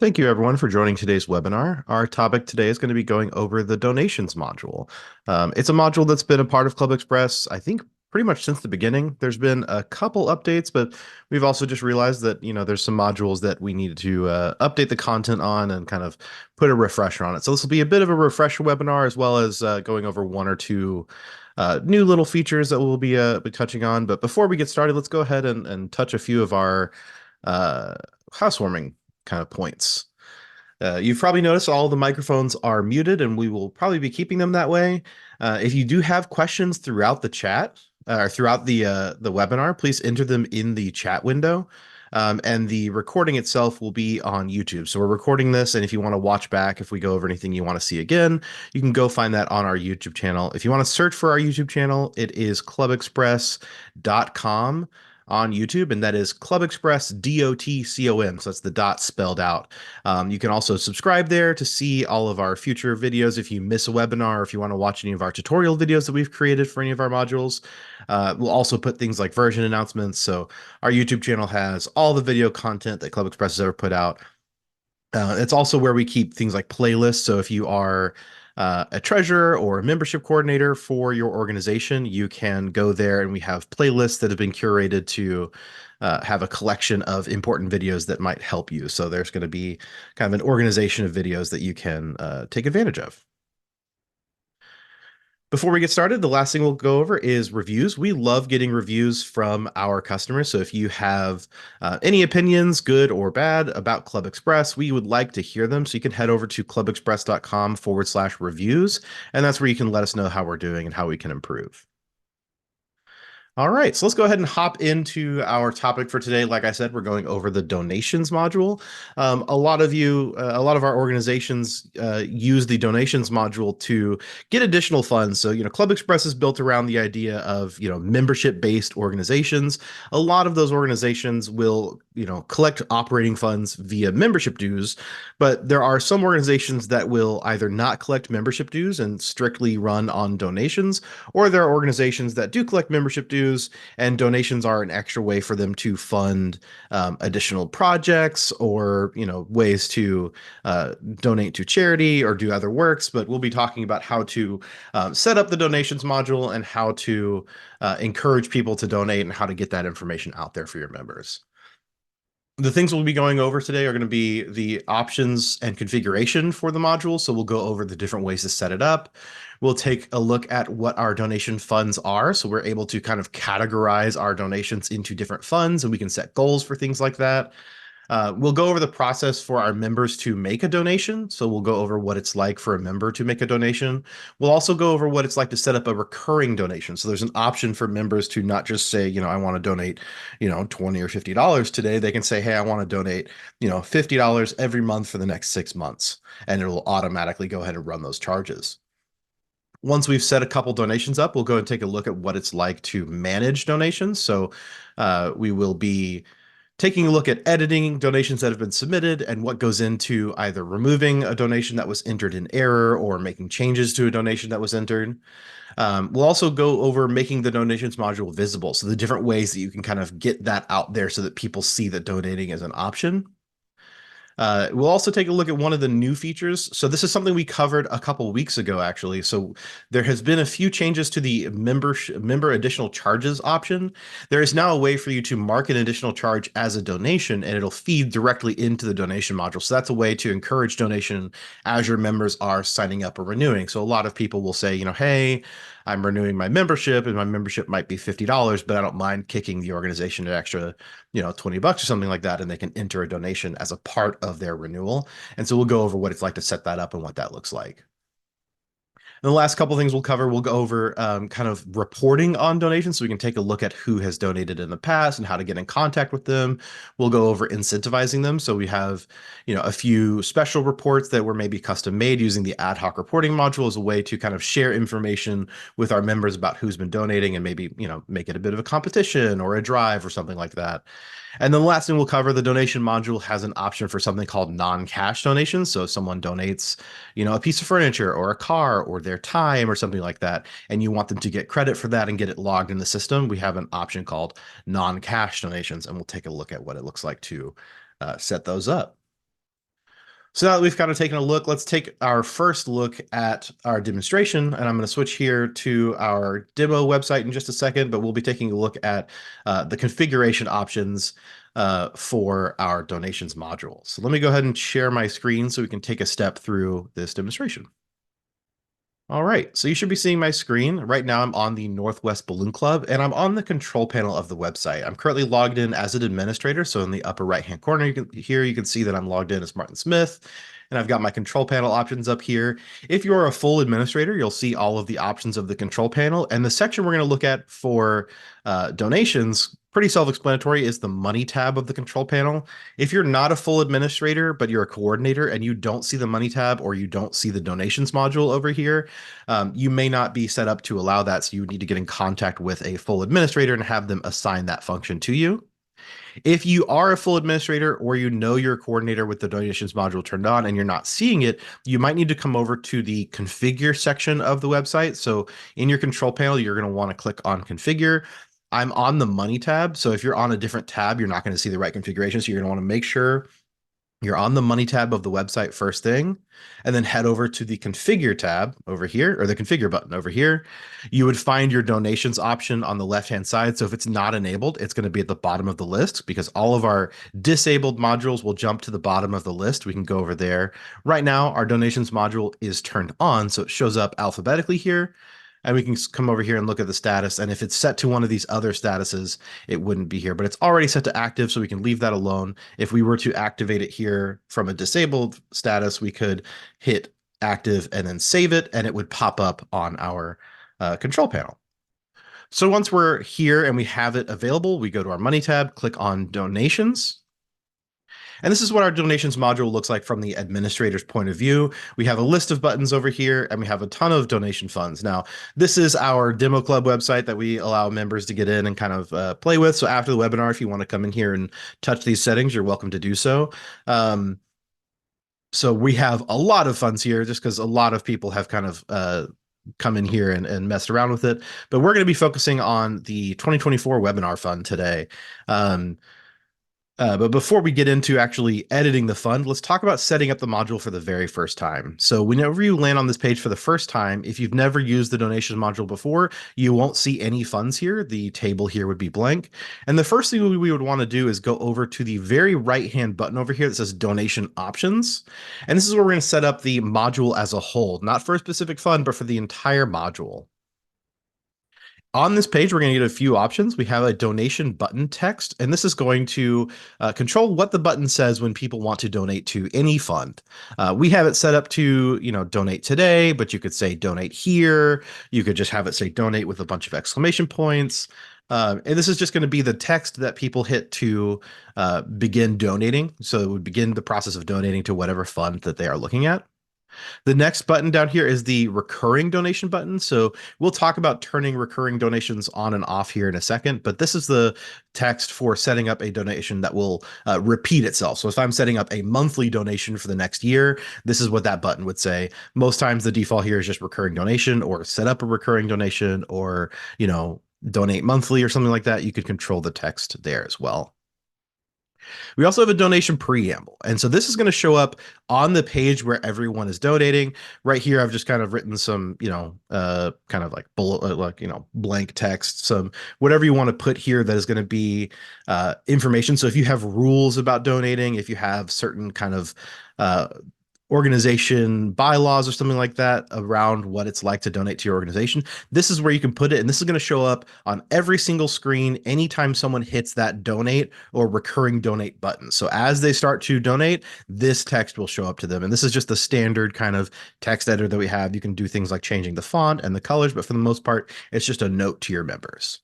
Thank you, everyone, for joining today's webinar. Our topic today is going to be going over the donations module. It's a module that's been a part of ClubExpress, I think, pretty much since the beginning. There's been a couple updates, but we've also just realized that, there's some modules that we need to update the content on and kind of put a refresher on it. So this will be a bit of a refresher webinar, as well as going over one or two new little features that we'll be touching on. But before we get started, let's go ahead and touch a few of our uh, housewarming kind of points. You've probably noticed all the microphones are muted, and we will probably be keeping them that way. If you do have questions throughout the chat or throughout the webinar, please enter them in the chat window. And the recording itself will be on YouTube. So we're recording this, and if you want to watch back, if we go over anything you want to see again, you can go find that on our YouTube channel. If you want to search for our YouTube channel, it is clubexpress.com on YouTube, and that is clubexpress.com. So that's the dot spelled out. You can also subscribe there to see all of our future videos if you miss a webinar, or if you want to watch any of our tutorial videos that we've created for any of our modules. We'll also put things like version announcements. So our YouTube channel has all the video content that Club Express has ever put out. It's also where we keep things like playlists. So if you are a treasurer or a membership coordinator for your organization, you can go there, and we have playlists that have been curated to have a collection of important videos that might help you. So there's going to be kind of an organization of videos that you can take advantage of. Before we get started, the last thing we'll go over is reviews. We love getting reviews from our customers. So if you have any opinions, good or bad, about Club Express, we would like to hear them. So you can head over to clubexpress.com/reviews, and that's where you can let us know how we're doing and how we can improve. All right, so let's go ahead and hop into our topic for today. Like I said, we're going over the donations module. A lot of our organizations use the donations module to get additional funds. So, Club Express is built around the idea of, membership-based organizations. A lot of those organizations will, collect operating funds via membership dues, but there are some organizations that will either not collect membership dues and strictly run on donations, or there are organizations that do collect membership dues, and donations are an extra way for them to fund additional projects, or ways to donate to charity or do other works. But we'll be talking about how to set up the donations module, and how to encourage people to donate, and how to get that information out there for your members. The things we'll be going over today are going to be the options and configuration for the module. So we'll go over the different ways to set it up. We'll take a look at what our donation funds are. So we're able to kind of categorize our donations into different funds, and we can set goals for things like that. We'll go over the process for our members to make a donation. So we'll go over what it's like for a member to make a donation. We'll also go over what it's like to set up a recurring donation. So there's an option for members to not just say, I want to donate, $20 or $50 today. They can say, hey, I want to donate, $50 every month for the next 6 months. And it will automatically go ahead and run those charges. Once we've set a couple donations up, we'll go and take a look at what it's like to manage donations. So we will be taking a look at editing donations that have been submitted, and what goes into either removing a donation that was entered in error, or making changes to a donation that was entered. We'll also go over making the donations module visible. So the different ways that you can kind of get that out there so that people see that donating is an option. We'll also take a look at one of the new features. So this is something we covered a couple weeks ago, actually. So there has been a few changes to the member additional charges option. There is now a way for you to mark an additional charge as a donation, and it'll feed directly into the donation module. So that's a way to encourage donation as your members are signing up or renewing. So a lot of people will say, hey, I'm renewing my membership, and my membership might be $50, but I don't mind kicking the organization an extra, $20 or something like that, and they can enter a donation as a part of their renewal. And so we'll go over what it's like to set that up and what that looks like. And the last couple of things we'll go over kind of reporting on donations, so we can take a look at who has donated in the past and how to get in contact with them. We'll go over incentivizing them. So we have, a few special reports that were maybe custom made using the ad hoc reporting module as a way to kind of share information with our members about who's been donating, and maybe, make it a bit of a competition or a drive or something like that. And then the last thing we'll cover, the donation module has an option for something called non-cash donations. So if someone donates, a piece of furniture or a car or their time or something like that, and you want them to get credit for that and get it logged in the system, we have an option called non-cash donations, and we'll take a look at what it looks like to set those up. So now that we've kind of taken a look, let's take our first look at our demonstration. And I'm going to switch here to our demo website in just a second, but we'll be taking a look at the configuration options for our donations module. So let me go ahead and share my screen so we can take a step through this demonstration. All right, so you should be seeing my screen. Right now I'm on the Northwest Balloon Club and I'm on the control panel of the website. I'm currently logged in as an administrator. So in the upper right-hand corner you can see that I'm logged in as Martin Smith and I've got my control panel options up here. If you're a full administrator, you'll see all of the options of the control panel. And the section we're going to look at for donations, pretty self-explanatory, is the money tab of the control panel. If you're not a full administrator, but you're a coordinator and you don't see the money tab or you don't see the donations module over here, you may not be set up to allow that. So you need to get in contact with a full administrator and have them assign that function to you. If you are a full administrator or you know your coordinator with the donations module turned on and you're not seeing it, you might need to come over to the configure section of the website. So in your control panel, you're going to want to click on configure. I'm on the money tab. So if you're on a different tab, you're not going to see the right configuration. So you're going to want to make sure you're on the money tab of the website first thing, and then head over to the configure tab over here, or the configure button over here. You would find your donations option on the left-hand side. So if it's not enabled, it's going to be at the bottom of the list because all of our disabled modules will jump to the bottom of the list. We can go over there. Right now, our donations module is turned on, so it shows up alphabetically here. And we can come over here and look at the status. And if it's set to one of these other statuses, it wouldn't be here, but it's already set to active, so we can leave that alone. If we were to activate it here from a disabled status, we could hit active and then save it, and it would pop up on our control panel. So once we're here and we have it available, we go to our money tab, click on donations. And this is what our donations module looks like from the administrator's point of view. We have a list of buttons over here and we have a ton of donation funds. Now, this is our demo club website that we allow members to get in and kind of play with. So after the webinar, if you want to come in here and touch these settings, you're welcome to do so. So we have a lot of funds here just because a lot of people have kind of come in here and messed around with it. But we're going to be focusing on the 2024 webinar fund today. But before we get into actually editing the fund, let's talk about setting up the module for the very first time. So whenever you land on this page for the first time, if you've never used the donation module before, you won't see any funds here. The table here would be blank. And the first thing we would want to do is go over to the very right-hand button over here that says donation options. And this is where we're going to set up the module as a whole, not for a specific fund, but for the entire module. On this page, we're going to get a few options. We have a donation button text, and this is going to control what the button says when people want to donate to any fund. We have it set up to, donate today, but you could say donate here. You could just have it say donate with a bunch of exclamation points. And this is just going to be the text that people hit to begin donating. So it would begin the process of donating to whatever fund that they are looking at. The next button down here is the recurring donation button. So we'll talk about turning recurring donations on and off here in a second, but this is the text for setting up a donation that will repeat itself. So if I'm setting up a monthly donation for the next year, this is what that button would say. Most times the default here is just recurring donation or set up a recurring donation or, donate monthly or something like that. You could control the text there as well. We also have a donation preamble. And so this is going to show up on the page where everyone is donating. Right here, I've just kind of written some, kind of like blank text, some whatever you want to put here that is going to be information. So if you have rules about donating, if you have certain kind of organization bylaws or something like that around what it's like to donate to your organization, this is where you can put it. And this is going to show up on every single screen anytime someone hits that donate or recurring donate button. So as they start to donate, this text will show up to them. And this is just the standard kind of text editor that we have. You can do things like changing the font and the colors, but for the most part, it's just a note to your members.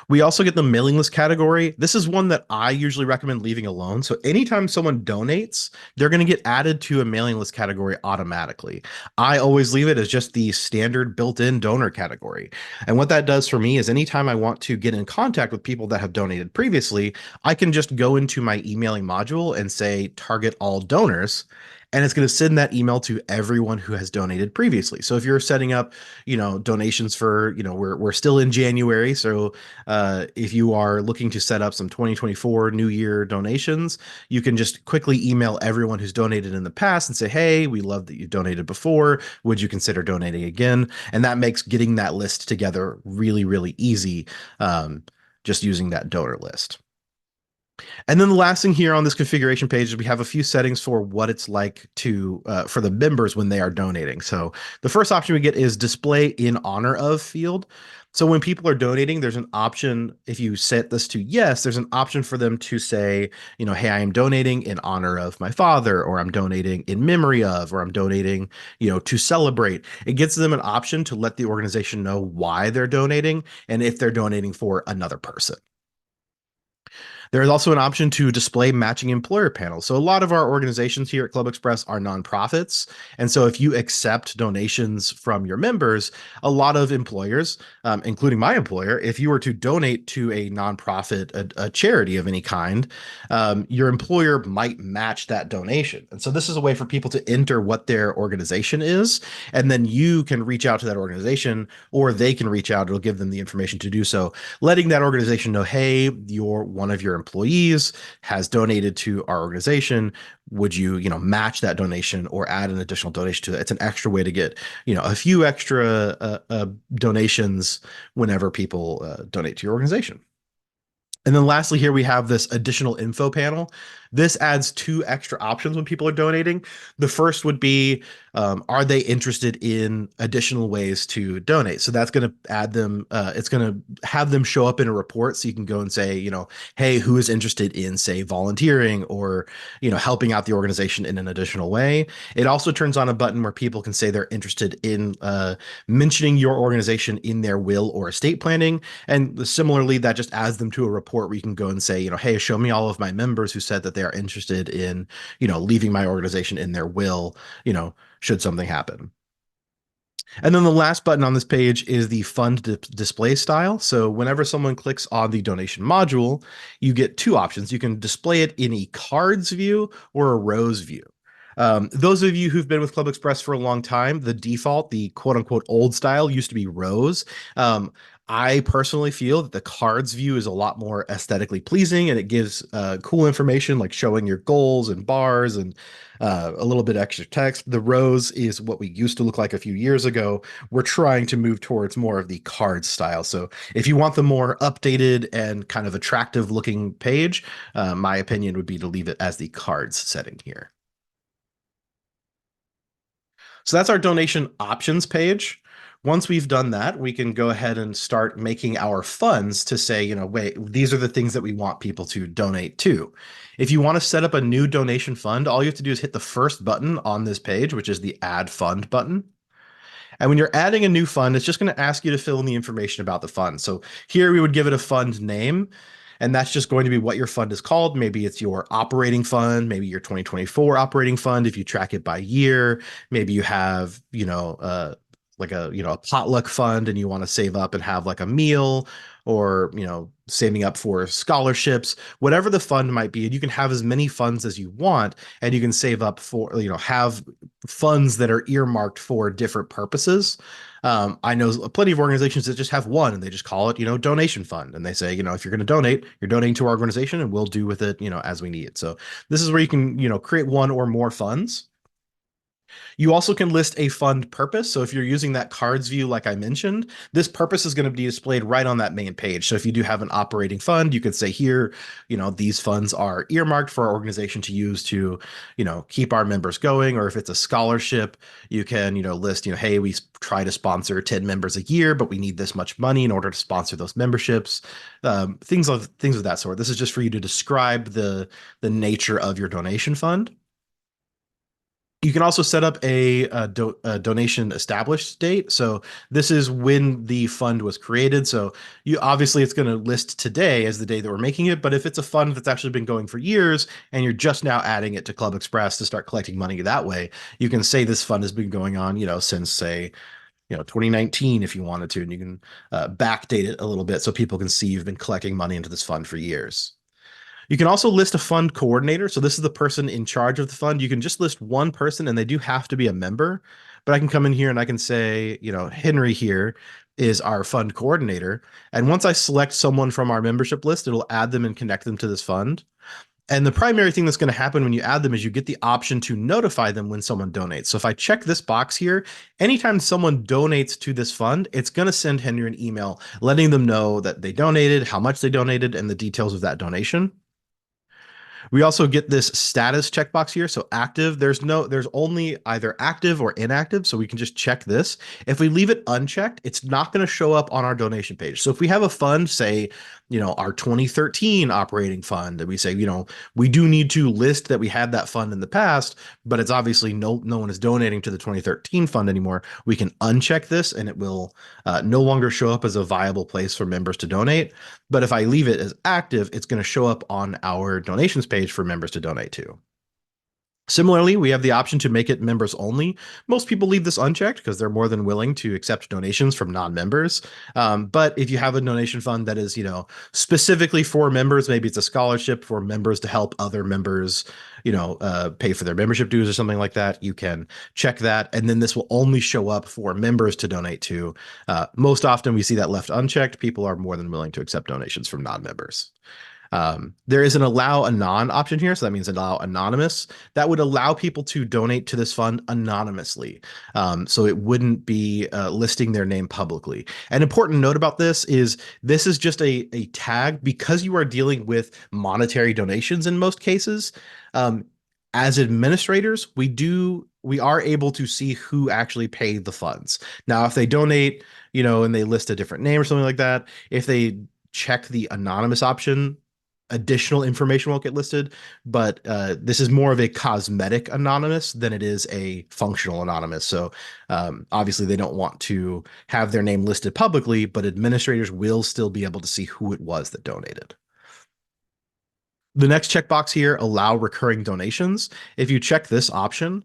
We also get the mailing list category. This is one that I usually recommend leaving alone. So anytime someone donates, they're going to get added to a mailing list category automatically. I always leave it as just the standard built-in donor category. And what that does for me is anytime I want to get in contact with people that have donated previously, I can just go into my emailing module and say target all donors. and it's going to send that email to everyone who has donated previously. So if you're setting up, donations for, we're still in January, so if you are looking to set up some 2024 New Year donations, you can just quickly email everyone who's donated in the past and say, "Hey, we love that you donated before. Would you consider donating again?" And that makes getting that list together really, really easy. Just using that donor list. And then the last thing here on this configuration page is we have a few settings for what it's like to for the members when they are donating. So the first option we get is display in honor of field. So when people are donating, there's an option, if you set this to yes, there's an option for them to say, hey, I am donating in honor of my father, or I'm donating in memory of, or I'm donating, to celebrate. It gives them an option to let the organization know why they're donating and if they're donating for another person. There is also an option to display matching employer panels. So a lot of our organizations here at ClubExpress are nonprofits. And so if you accept donations from your members, a lot of employers, including my employer, if you were to donate to a nonprofit, a charity of any kind, your employer might match that donation. And so this is a way for people to enter what their organization is, and then you can reach out to that organization, or they can reach out. It'll give them the information to do so, letting that organization know, hey, one of your employees has donated to our organization. Would you, match that donation or add an additional donation to it? It's an extra way to get, a few extra donations whenever people donate to your organization. And then lastly, here we have this additional info panel. This adds two extra options when people are donating. The first would be, are they interested in additional ways to donate? So that's going to add them, it's going to have them show up in a report. So you can go and say, hey, who is interested in, say, volunteering or, helping out the organization in an additional way? It also turns on a button where people can say they're interested in mentioning your organization in their will or estate planning. And similarly, that just adds them to a report where you can go and say, hey, show me all of my members who said that they are interested in, leaving my organization in their will, should something happen. And then the last button on this page is the fund display style. So whenever someone clicks on the donation module, you get two options. You can display it in a cards view or a rows view. Those of you who've been with ClubExpress for a long time, the default, the quote unquote old style, used to be rows. I personally feel that the cards view is a lot more aesthetically pleasing, and it gives cool information like showing your goals and bars and a little bit extra text. The rows is what we used to look like a few years ago. We're trying to move towards more of the card style. So if you want the more updated and kind of attractive looking page, my opinion would be to leave it as the cards setting here. So that's our donation options page. Once we've done that, we can go ahead and start making our funds to say, wait, these are the things that we want people to donate to. If you want to set up a new donation fund, all you have to do is hit the first button on this page, which is the Add Fund button. And when you're adding a new fund, it's just going to ask you to fill in the information about the fund. So here we would give it a fund name, and that's just going to be what your fund is called. Maybe it's your operating fund, maybe your 2024 operating fund if you track it by year. Maybe you have, like a potluck fund and you want to save up and have like a meal, or saving up for scholarships, whatever the fund might be. And you can have as many funds as you want, and you can save up for, have funds that are earmarked for different purposes. I know plenty of organizations that just have one and they just call it, donation fund. And they say, if you're going to donate, you're donating to our organization and we'll do with it, as we need. So this is where you can, create one or more funds. You also can list a fund purpose. So if you're using that cards view, like I mentioned, this purpose is going to be displayed right on that main page. So if you do have an operating fund, you could say here, these funds are earmarked for our organization to use to, keep our members going. Or if it's a scholarship, you can, list, hey, we try to sponsor 10 members a year, but we need this much money in order to sponsor those memberships. Things of that sort. This is just for you to describe the nature of your donation fund. You can also set up a donation established date. So this is when the fund was created. So you obviously it's going to list today as the day that we're making it. But if it's a fund that's actually been going for years and you're just now adding it to ClubExpress to start collecting money that way, you can say this fund has been going on, since say 2019 if you wanted to, and you can backdate it a little bit so people can see you've been collecting money into this fund for years. You can also list a fund coordinator. So this is the person in charge of the fund. You can just list one person and they do have to be a member. But I can come in here and I can say, Henry here is our fund coordinator. And once I select someone from our membership list, it'll add them and connect them to this fund. And the primary thing that's going to happen when you add them is you get the option to notify them when someone donates. So if I check this box here, anytime someone donates to this fund, it's going to send Henry an email letting them know that they donated, how much they donated, and the details of that donation. We also get this status checkbox here. So active, there's only either active or inactive. So we can just check this. If we leave it unchecked, it's not going to show up on our donation page. So if we have a fund, say, our 2013 operating fund, and we say, we do need to list that we had that fund in the past, but it's obviously no one is donating to the 2013 fund anymore. We can uncheck this and it will no longer show up as a viable place for members to donate. But if I leave it as active, it's going to show up on our donations page for members to donate to. Similarly, we have the option to make it members only. Most people leave this unchecked because they're more than willing to accept donations from non-members. But if you have a donation fund that is, specifically for members, maybe it's a scholarship for members to help other members, pay for their membership dues or something like that, you can check that. And then this will only show up for members to donate to. Most often we see that left unchecked. People are more than willing to accept donations from non-members. There is an allow anon option here. So that means allow anonymous. That would allow people to donate to this fund anonymously. So it wouldn't be listing their name publicly. An important note about this is just a tag because you are dealing with monetary donations in most cases. As administrators, we are able to see who actually paid the funds. Now, if they donate, and they list a different name or something like that, if they check the anonymous option, additional information won't get listed, but this is more of a cosmetic anonymous than it is a functional anonymous. So obviously they don't want to have their name listed publicly, but administrators will still be able to see who it was that donated. The next checkbox here, allow recurring donations. If you check this option,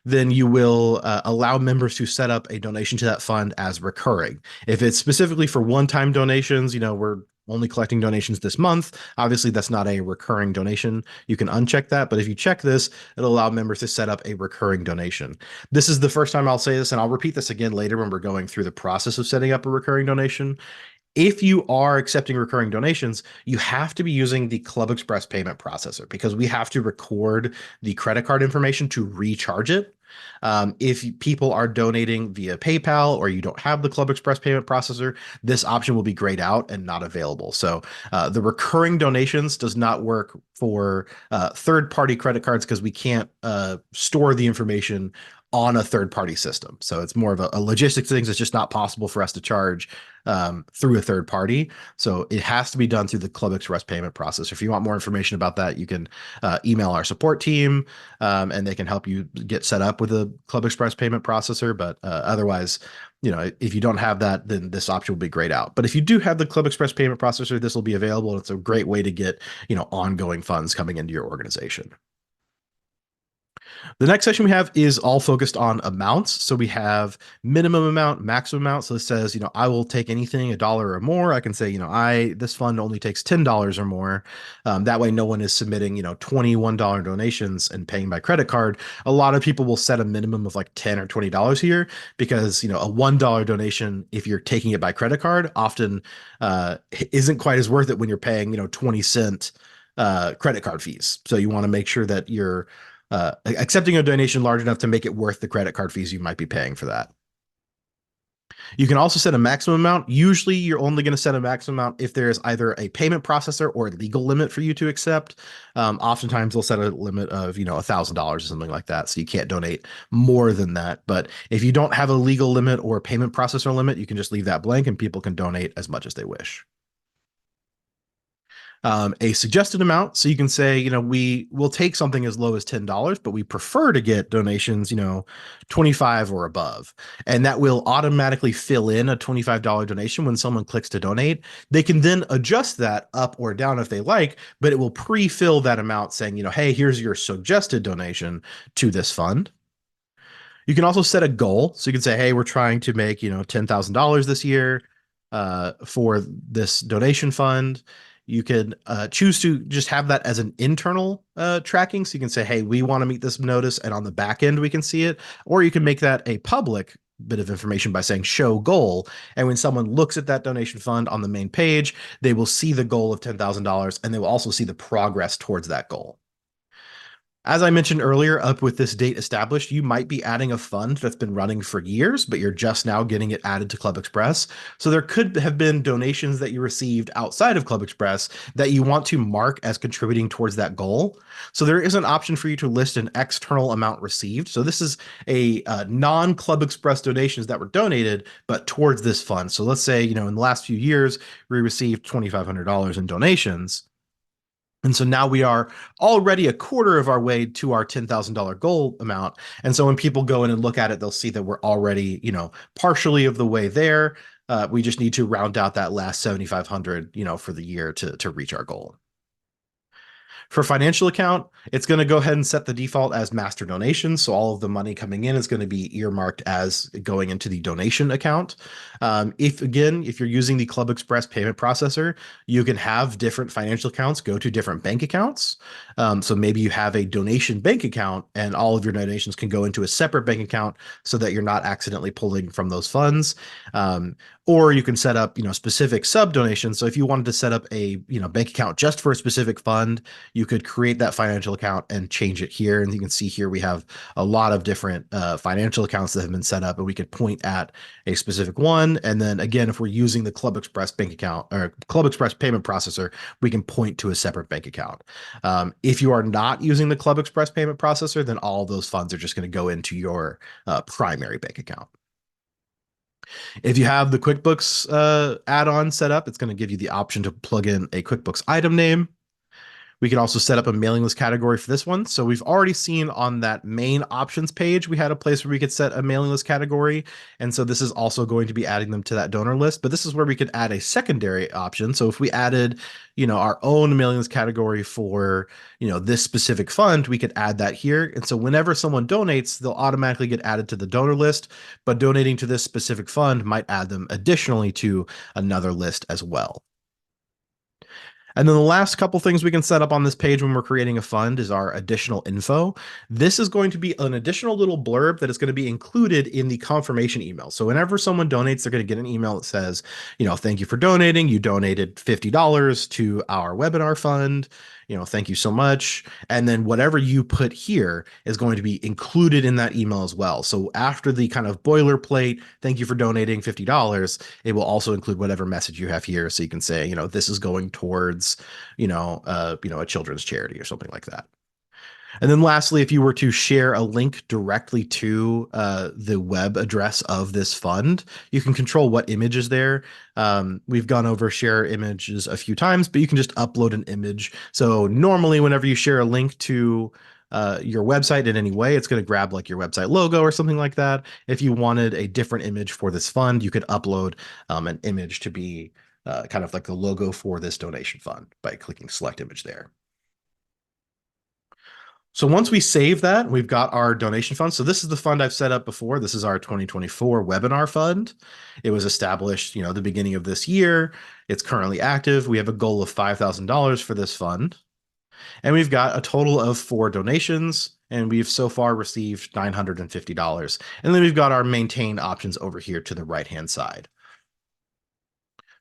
then you will allow members to set up a donation to that fund as recurring. If it's specifically for one-time donations, we're only collecting donations this month. Obviously, that's not a recurring donation. You can uncheck that. But if you check this, it'll allow members to set up a recurring donation. This is the first time I'll say this, and I'll repeat this again later when we're going through the process of setting up a recurring donation. If you are accepting recurring donations, you have to be using the ClubExpress payment processor because we have to record the credit card information to recharge it. If people are donating via PayPal or you don't have the ClubExpress payment processor, this option will be grayed out and not available. So the recurring donations does not work for third-party credit cards because we can't store the information on a third-party system. So it's more of a logistics thing. It's just not possible for us to charge through a third party. So it has to be done through the ClubExpress payment processor. If you want more information about that, you can email our support team and they can help you get set up with a ClubExpress payment processor. But otherwise, if you don't have that, then this option will be grayed out. But if you do have the ClubExpress payment processor, this will be available. It's a great way to get, ongoing funds coming into your organization. The next section we have is all focused on amounts. So we have minimum amount, maximum amount. So it says, I will take anything $1 or more. I can say, this fund only takes $10 or more. That way, no one is submitting, $21 donations and paying by credit card. A lot of people will set a minimum of like $10 or $20 here because, a $1 donation, if you're taking it by credit card, often isn't quite as worth it when you're paying, 20-cent credit card fees. So you want to make sure that you're accepting a donation large enough to make it worth the credit card fees you might be paying for that. You can also set a maximum amount. Usually you're only going to set a maximum amount if there's either a payment processor or a legal limit for you to accept. Oftentimes they'll set a limit of, $1,000 or something like that. So you can't donate more than that. But if you don't have a legal limit or a payment processor limit, you can just leave that blank and people can donate as much as they wish. A suggested amount. So you can say, we will take something as low as $10, but we prefer to get donations, 25 or above. And that will automatically fill in a $25 donation when someone clicks to donate. They can then adjust that up or down if they like, but it will pre-fill that amount saying, hey, here's your suggested donation to this fund. You can also set a goal. So you can say, hey, we're trying to make, $10,000 this year for this donation fund. You can choose to just have that as an internal tracking. So you can say, hey, we want to meet this notice, and on the back end, we can see it. Or you can make that a public bit of information by saying show goal. And when someone looks at that donation fund on the main page, they will see the goal of $10,000 and they will also see the progress towards that goal. As I mentioned earlier, up with this date established, you might be adding a fund that's been running for years, but you're just now getting it added to ClubExpress. So there could have been donations that you received outside of ClubExpress that you want to mark as contributing towards that goal. So there is an option for you to list an external amount received. So this is a non-ClubExpress donations that were donated, but towards this fund. So let's say, in the last few years, we received $2,500 in donations. And so now we are already a quarter of our way to our $10,000 goal amount. And so when people go in and look at it, they'll see that we're already, partially of the way there. We just need to round out that last 7,500, for the year to reach our goal. For financial account, it's going to go ahead and set the default as master donations. So all of the money coming in is going to be earmarked as going into the donation account. If you're using the ClubExpress payment processor, you can have different financial accounts go to different bank accounts. So maybe you have a donation bank account and all of your donations can go into a separate bank account so that you're not accidentally pulling from those funds. Or you can set up, specific sub donations. So if you wanted to set up a, bank account just for a specific fund, you could create that financial account and change it here. And you can see here we have a lot of different financial accounts that have been set up, and we could point at a specific one. And then again, if we're using the ClubExpress bank account or ClubExpress payment processor, we can point to a separate bank account. If you are not using the ClubExpress payment processor, then all of those funds are just going to go into your primary bank account. If you have the QuickBooks add-on set up, it's going to give you the option to plug in a QuickBooks item name. We can also set up a mailing list category for this one. So we've already seen on that main options page, we had a place where we could set a mailing list category. And so this is also going to be adding them to that donor list, but this is where we could add a secondary option. So if we added, our own mailing list category for, this specific fund, we could add that here. And so whenever someone donates, they'll automatically get added to the donor list, but donating to this specific fund might add them additionally to another list as well. And then the last couple things we can set up on this page when we're creating a fund is our additional info. This is going to be an additional little blurb that is going to be included in the confirmation email. So whenever someone donates, they're going to get an email that says, thank you for donating. You donated $50 to our webinar fund. Thank you so much. And then whatever you put here is going to be included in that email as well. So after the kind of boilerplate, thank you for donating $50, it will also include whatever message you have here. So you can say, this is going towards, a children's charity or something like that. And then lastly, if you were to share a link directly to the web address of this fund, you can control what image is there. We've gone over share images a few times, but you can just upload an image. So normally whenever you share a link to your website in any way, it's going to grab like your website logo or something like that. If you wanted a different image for this fund, you could upload an image to be kind of like the logo for this donation fund by clicking select image there. So once we save that, we've got our donation fund. So this is the fund I've set up before. This is our 2024 webinar fund. It was established, the beginning of this year. It's currently active. We have a goal of $5,000 for this fund. And we've got a total of 4 donations, and we've so far received $950. And then we've got our maintain options over here to the right-hand side.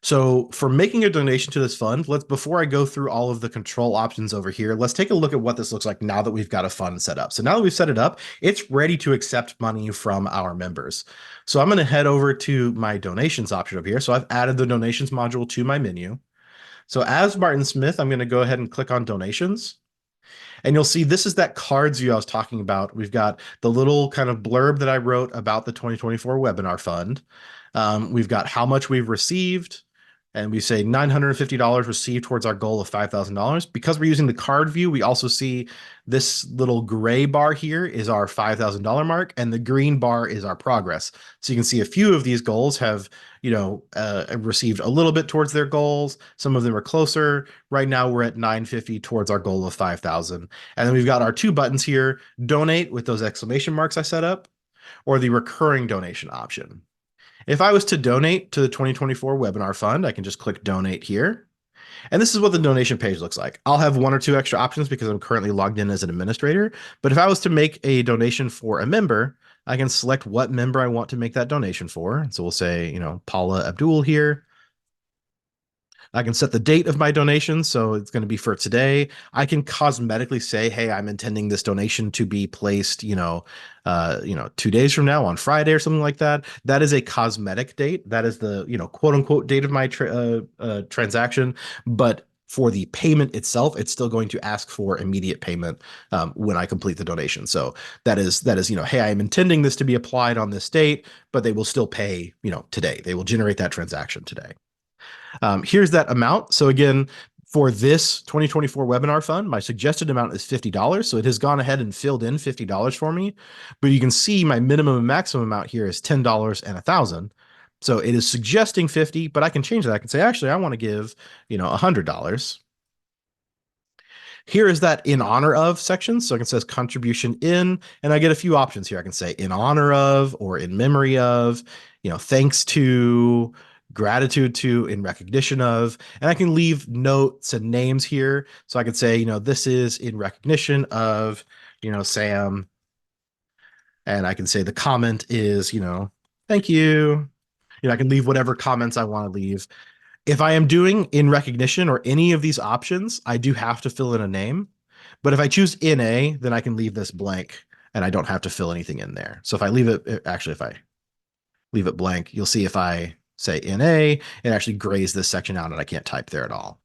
So for making a donation to this fund, before I go through all of the control options over here, let's take a look at what this looks like now that we've got a fund set up. So now that we've set it up, it's ready to accept money from our members. So I'm going to head over to my donations option over here. So I've added the donations module to my menu. So as Martin Smith, I'm going to go ahead and click on donations. And you'll see this is that cards view I was talking about. We've got the little kind of blurb that I wrote about the 2024 webinar fund. We've got how much we've received. And we say $950 received towards our goal of $5,000. Because we're using the card view, we also see this little gray bar here is our $5,000 mark, and the green bar is our progress. So you can see a few of these goals have, received a little bit towards their goals. Some of them are closer. Right now we're at $950 towards our goal of $5,000. And then we've got our 2 buttons here, donate with those exclamation marks I set up, or the recurring donation option. If I was to donate to the 2024 webinar fund, I can just click donate here. And this is what the donation page looks like. I'll have one or two extra options because I'm currently logged in as an administrator. But if I was to make a donation for a member, I can select what member I want to make that donation for. So we'll say, Paula Abdul here. I can set the date of my donation, so it's going to be for today. I can cosmetically say, "Hey, I'm intending this donation to be placed, 2 days from now on Friday or something like that." That is a cosmetic date. That is the, quote unquote date of my transaction. But for the payment itself, it's still going to ask for immediate payment when I complete the donation. So that is, hey, I am intending this to be applied on this date, but they will still pay, today. They will generate that transaction today. Here's that amount. So again, for this 2024 webinar fund, my suggested amount is $50. So it has gone ahead and filled in $50 for me. But you can see my minimum and maximum amount here is $10 and 1,000. So it is suggesting 50, but I can change that. I can say, actually, I want to give, $100. Here is that in honor of section. So it says contribution in, and I get a few options here. I can say in honor of, or in memory of, thanks to, gratitude to, in recognition of, and I can leave notes and names here. So I could say, this is in recognition of, Sam. And I can say the comment is, thank you. I can leave whatever comments I want to leave. If I am doing in recognition or any of these options, I do have to fill in a name. But if I choose NA, then I can leave this blank and I don't have to fill anything in there. So if I leave it, actually, if I leave it blank, you'll see if I say NA, it actually grays this section out and I can't type there at all.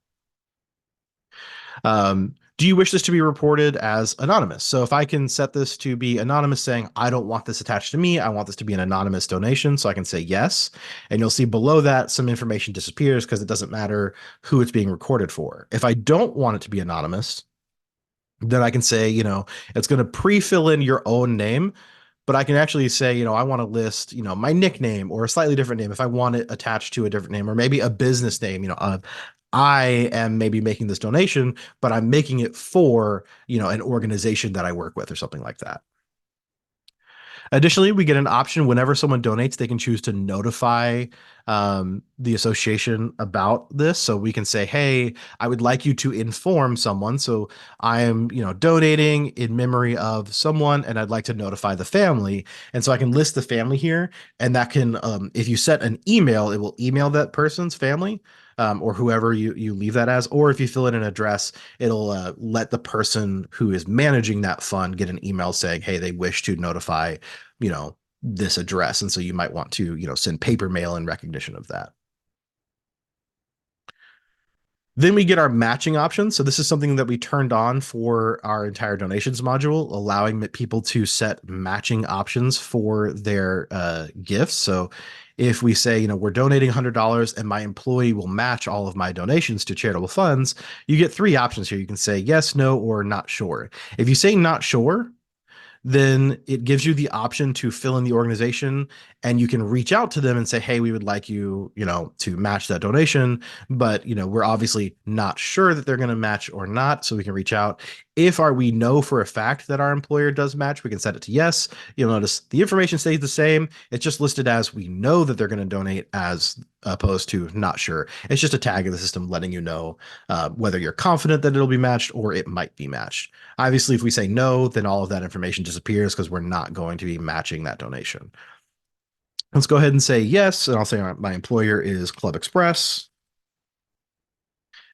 Do you wish this to be reported as anonymous? So if I can set this to be anonymous, saying, I don't want this attached to me, I want this to be an anonymous donation. So I can say yes. And you'll see below that some information disappears because it doesn't matter who it's being recorded for. If I don't want it to be anonymous, then I can say, it's going to pre-fill in your own name, but I can actually say, I want to list, my nickname or a slightly different name if I want it attached to a different name, or maybe a business name. I am maybe making this donation, but I'm making it for, an organization that I work with or something like that. Additionally, we get an option whenever someone donates, they can choose to notify the association about this. So we can say, hey, I would like you to inform someone. So I am, donating in memory of someone, and I'd like to notify the family. And so I can list the family here, and that can, if you set an email, it will email that person's family. Or whoever you leave that as, or if you fill in an address, it'll let the person who is managing that fund get an email saying, hey, they wish to notify, this address. And so you might want to, send paper mail in recognition of that. Then we get our matching options. So this is something that we turned on for our entire donations module, allowing people to set matching options for their gifts. So if we say, we're donating $100 and my employee will match all of my donations to charitable funds, you get three options here. You can say yes, no, or not sure. If you say not sure, then it gives you the option to fill in the organization, and you can reach out to them and say, hey, we would like you, to match that donation. But, we're obviously not sure that they're going to match or not. So we can reach out. If we know for a fact that our employer does match, we can set it to yes. You'll notice the information stays the same. It's just listed as we know that they're going to donate, as opposed to not sure. It's just a tag in the system letting you know whether you're confident that it'll be matched or it might be matched. Obviously, if we say no, then all of that information disappears because we're not going to be matching that donation. Let's go ahead and say yes. And I'll say my employer is ClubExpress.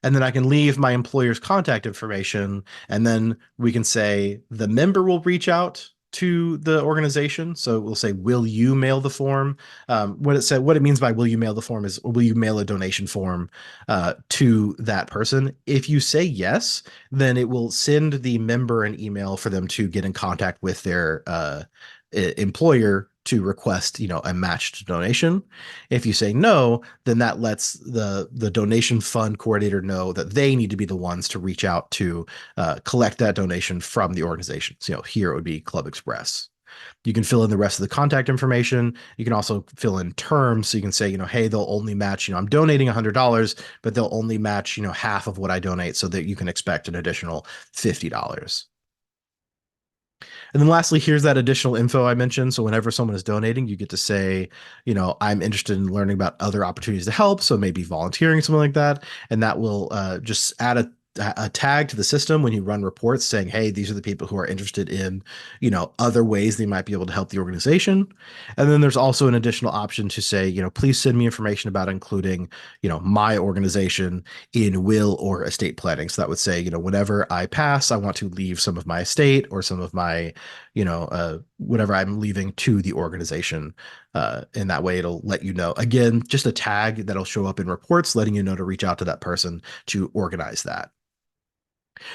And then I can leave my employer's contact information, and then we can say the member will reach out to the organization. So we'll say, will you mail the form? What it means by will you mail the form is, will you mail a donation form to that person? If you say yes, then it will send the member an email for them to get in contact with their employer to request, a matched donation. If you say no, then that lets the donation fund coordinator know that they need to be the ones to reach out to collect that donation from the organization. So, here it would be ClubExpress. You can fill in the rest of the contact information. You can also fill in terms. So you can say, hey, they'll only match, I'm donating $100, but they'll only match, half of what I donate, so that you can expect an additional $50. And then lastly, here's that additional info I mentioned. So whenever someone is donating, you get to say, I'm interested in learning about other opportunities to help. So maybe volunteering, something like that. And that will just add a tag to the system when you run reports saying, hey, these are the people who are interested in, other ways they might be able to help the organization. And then there's also an additional option to say, please send me information about including, my organization in will or estate planning. So that would say, whenever I pass, I want to leave some of my estate or some of my, whatever I'm leaving to the organization. In that way, it'll let you know. Again, just a tag that'll show up in reports, letting you know to reach out to that person to organize that.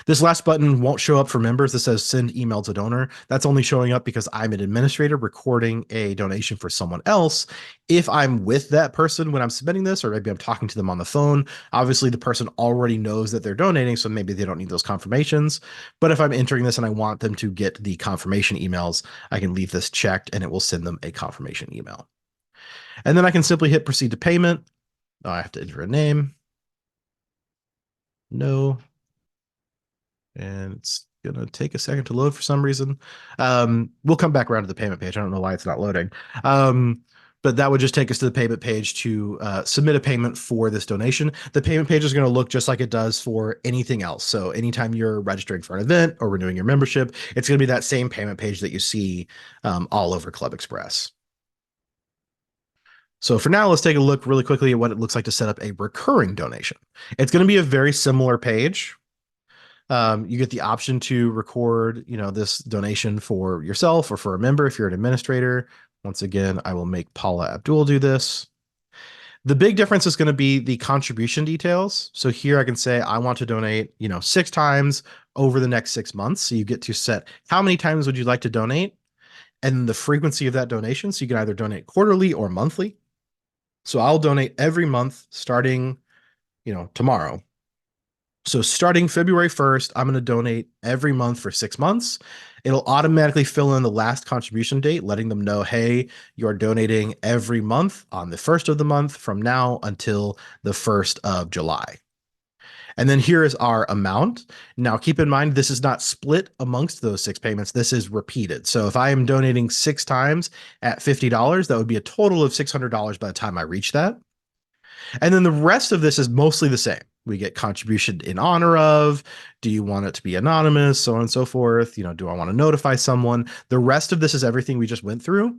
This last button won't show up for members that says send email to donor. That's only showing up because I'm an administrator recording a donation for someone else. If I'm with that person when I'm submitting this, or maybe I'm talking to them on the phone, obviously the person already knows that they're donating, so maybe they don't need those confirmations. But if I'm entering this and I want them to get the confirmation emails, I can leave this checked and it will send them a confirmation email. And then I can simply hit proceed to payment. Oh, I have to enter a name. No. And it's going to take a second to load for some reason. We'll come back around to the payment page. I don't know why it's not loading. But that would just take us to the payment page to submit a payment for this donation. The payment page is going to look just like it does for anything else. So anytime you're registering for an event or renewing your membership, it's going to be that same payment page that you see all over ClubExpress. So for now, let's take a look really quickly at what it looks like to set up a recurring donation. It's going to be a very similar page. You get the option to record, this donation for yourself or for a member if you're an administrator. Once again, I will make Paula Abdul do this. The big difference is going to be the contribution details. So here I can say I want to donate, 6 times over the next 6 months. So you get to set how many times would you like to donate and the frequency of that donation. So you can either donate quarterly or monthly. So I'll donate every month starting, tomorrow. So starting February 1st, I'm going to donate every month for 6 months. It'll automatically fill in the last contribution date, letting them know, hey, you're donating every month on the first of the month from now until the 1st of July. And then here is our amount. Now, keep in mind, this is not split amongst those 6 payments. This is repeated. So if I am donating 6 times at $50, that would be a total of $600 by the time I reach that. And then the rest of this is mostly the same. We get contribution in honor of, do you want it to be anonymous, so on and so forth. Do I want to notify someone? The rest of this is everything we just went through.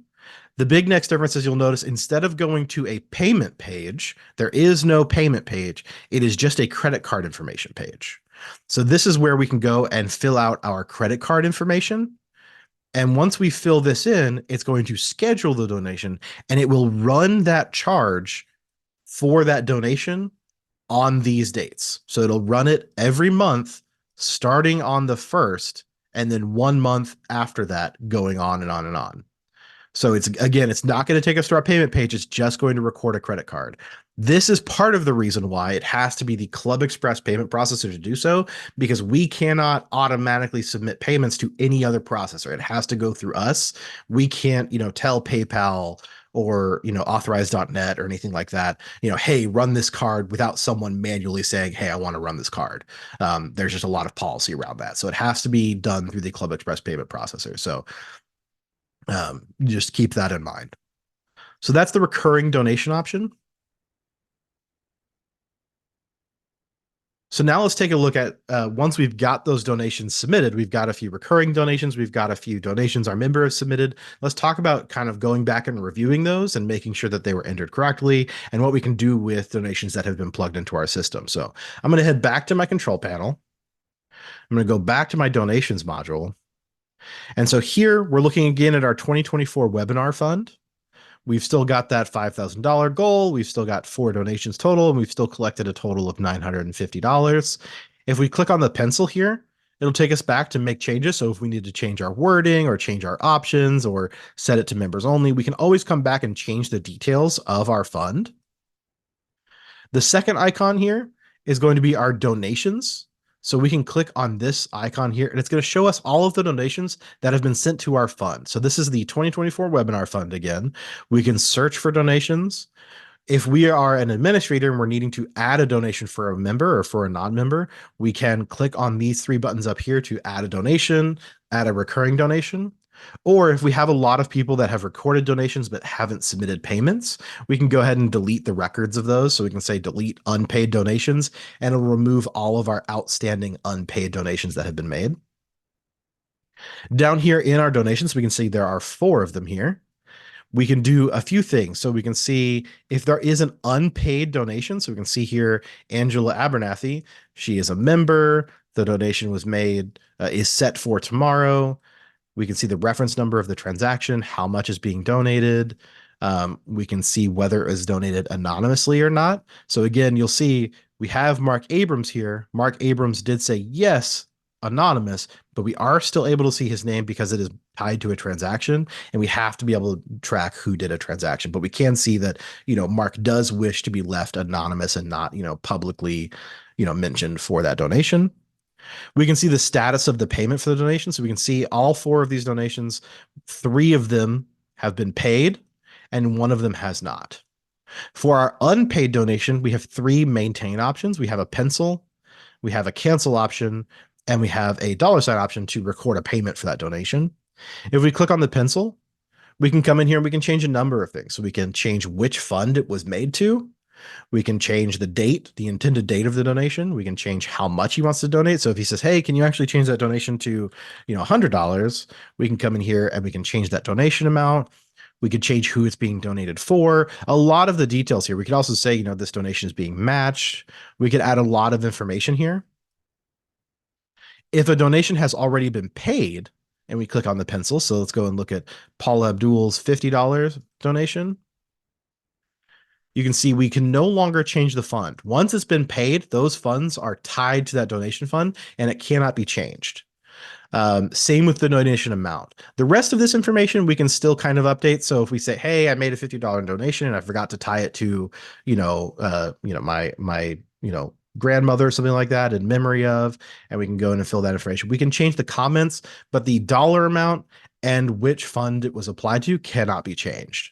The big next difference is you'll notice instead of going to a payment page, there is no payment page. It is just a credit card information page. So this is where we can go and fill out our credit card information. And once we fill this in, it's going to schedule the donation and it will run that charge for that donation on these dates. So it'll run it every month starting on the 1st and then 1 month after that going on and on and on. So it's not going to take us to our payment page. It's just going to record a credit card. This is part of the reason why it has to be the ClubExpress payment processor to do so, because we cannot automatically submit payments to any other processor. It has to go through us. We can't, tell PayPal or, authorize.net or anything like that, hey, run this card without someone manually saying, hey, I want to run this card. There's just a lot of policy around that. So it has to be done through the ClubExpress payment processor. So just keep that in mind. So that's the recurring donation option. So now let's take a look at once we've got those donations submitted, we've got a few recurring donations, we've got a few donations our member has submitted. Let's talk about kind of going back and reviewing those and making sure that they were entered correctly and what we can do with donations that have been plugged into our system. So I'm going to head back to my control panel. I'm going to go back to my donations module. And so here we're looking again at our 2024 webinar fund. We've still got that $5,000 goal. We've still got 4 donations total, and we've still collected a total of $950. If we click on the pencil here, it'll take us back to make changes. So if we need to change our wording or change our options or set it to members only, we can always come back and change the details of our fund. The second icon here is going to be our donations. So we can click on this icon here and it's going to show us all of the donations that have been sent to our fund. So this is the 2024 webinar fund again. We can search for donations. If we are an administrator and we're needing to add a donation for a member or for a non-member, we can click on these 3 buttons up here to add a donation, add a recurring donation. Or if we have a lot of people that have recorded donations but haven't submitted payments, we can go ahead and delete the records of those. So we can say delete unpaid donations, and it'll remove all of our outstanding unpaid donations that have been made. Down here in our donations, we can see there are 4 of them here. We can do a few things. So we can see if there is an unpaid donation. So we can see here, Angela Abernathy, she is a member. The donation was made, is set for tomorrow. We can see the reference number of the transaction, how much is being donated. We can see whether it was donated anonymously or not. So again, you'll see we have Mark Abrams here. Mark Abrams did say yes, anonymous, but we are still able to see his name because it is tied to a transaction, and we have to be able to track who did a transaction. But we can see that, Mark does wish to be left anonymous and not, publicly, mentioned for that donation. We can see the status of the payment for the donation. So we can see all 4 of these donations. 3 of them have been paid and 1 of them has not. For our unpaid donation, we have 3 maintain options. We have a pencil, we have a cancel option, and we have a $ option to record a payment for that donation. If we click on the pencil, we can come in here and we can change a number of things. So we can change which fund it was made to. We can change the date, the intended date of the donation. We can change how much he wants to donate. So if he says, hey, can you actually change that donation to, $100, we can come in here and we can change that donation amount. We could change who it's being donated for. A lot of the details here. We could also say, this donation is being matched. We could add a lot of information here. If a donation has already been paid and we click on the pencil, so let's go and look at Paula Abdul's $50 donation. You can see we can no longer change the fund. Once it's been paid, those funds are tied to that donation fund and it cannot be changed. Same with the donation amount. The rest of this information we can still kind of update. So if we say, hey, I made a $50 donation and I forgot to tie it to, my grandmother or something like that in memory of, and we can go in and fill that information. We can change the comments, but the dollar amount and which fund it was applied to cannot be changed.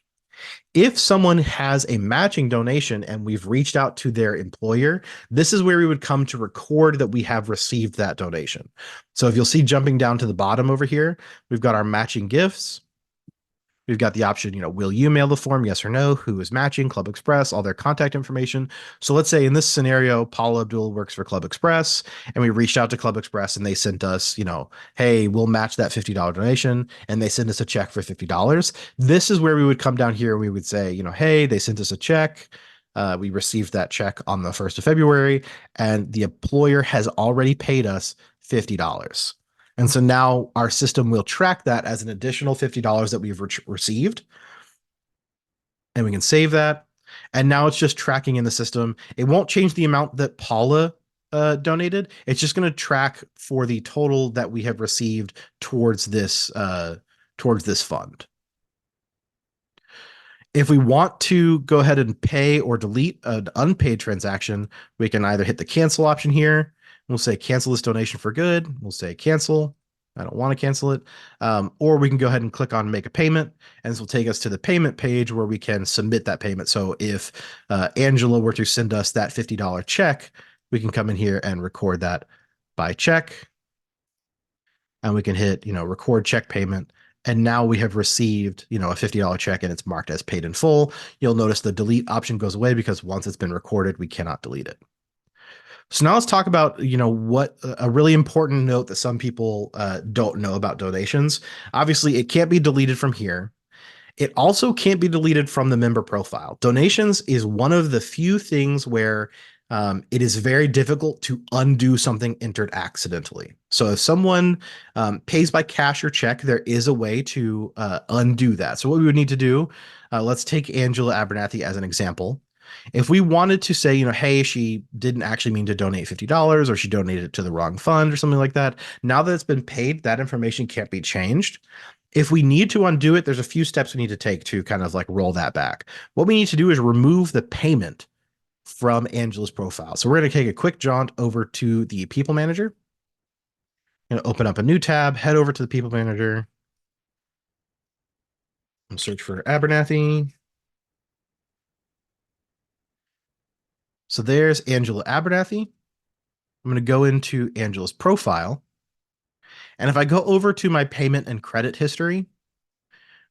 If someone has a matching donation and we've reached out to their employer, this is where we would come to record that we have received that donation. So if you'll see jumping down to the bottom over here, we've got our matching gifts. We've got the option, will you mail the form? Yes or no. Who is matching? ClubExpress, all their contact information. So let's say in this scenario, Paula Abdul works for ClubExpress, and we reached out to ClubExpress and they sent us, hey, we'll match that $50 donation, and they send us a check for $50. This is where we would come down here and we would say, hey, they sent us a check. We received that check on the 1st of February, and the employer has already paid us $50. And so now our system will track that as an additional $50 that we've received. And we can save that. And now it's just tracking in the system. It won't change the amount that Paula donated. It's just going to track for the total that we have received towards this fund. If we want to go ahead and pay or delete an unpaid transaction, we can either hit the cancel option here. We'll say cancel this donation for good. We'll say cancel. I don't want to cancel it. Or we can go ahead and click on make a payment, and this will take us to the payment page where we can submit that payment. So if Angela were to send us that $50 check, we can come in here and record that by check. And we can hit, record check payment. And now we have received, a $50 check and it's marked as paid in full. You'll notice the delete option goes away because once it's been recorded, we cannot delete it. So now let's talk about, what a really important note that some people don't know about donations. Obviously, it can't be deleted from here. It also can't be deleted from the member profile. Donations is one of the few things where it is very difficult to undo something entered accidentally. So if someone pays by cash or check, there is a way to undo that. So what we would need to do, let's take Angela Abernathy as an example. If we wanted to say, hey, she didn't actually mean to donate $50 or she donated it to the wrong fund or something like that, now that it's been paid, that information can't be changed. If we need to undo it, there's a few steps we need to take to kind of like roll that back. What we need to do is remove the payment from Angela's profile. So we're going to take a quick jaunt over to the People Manager. Going to open up a new tab, head over to the People Manager, and search for Abernathy. So there's Angela Abernathy. I'm going to go into Angela's profile. And if I go over to my payment and credit history,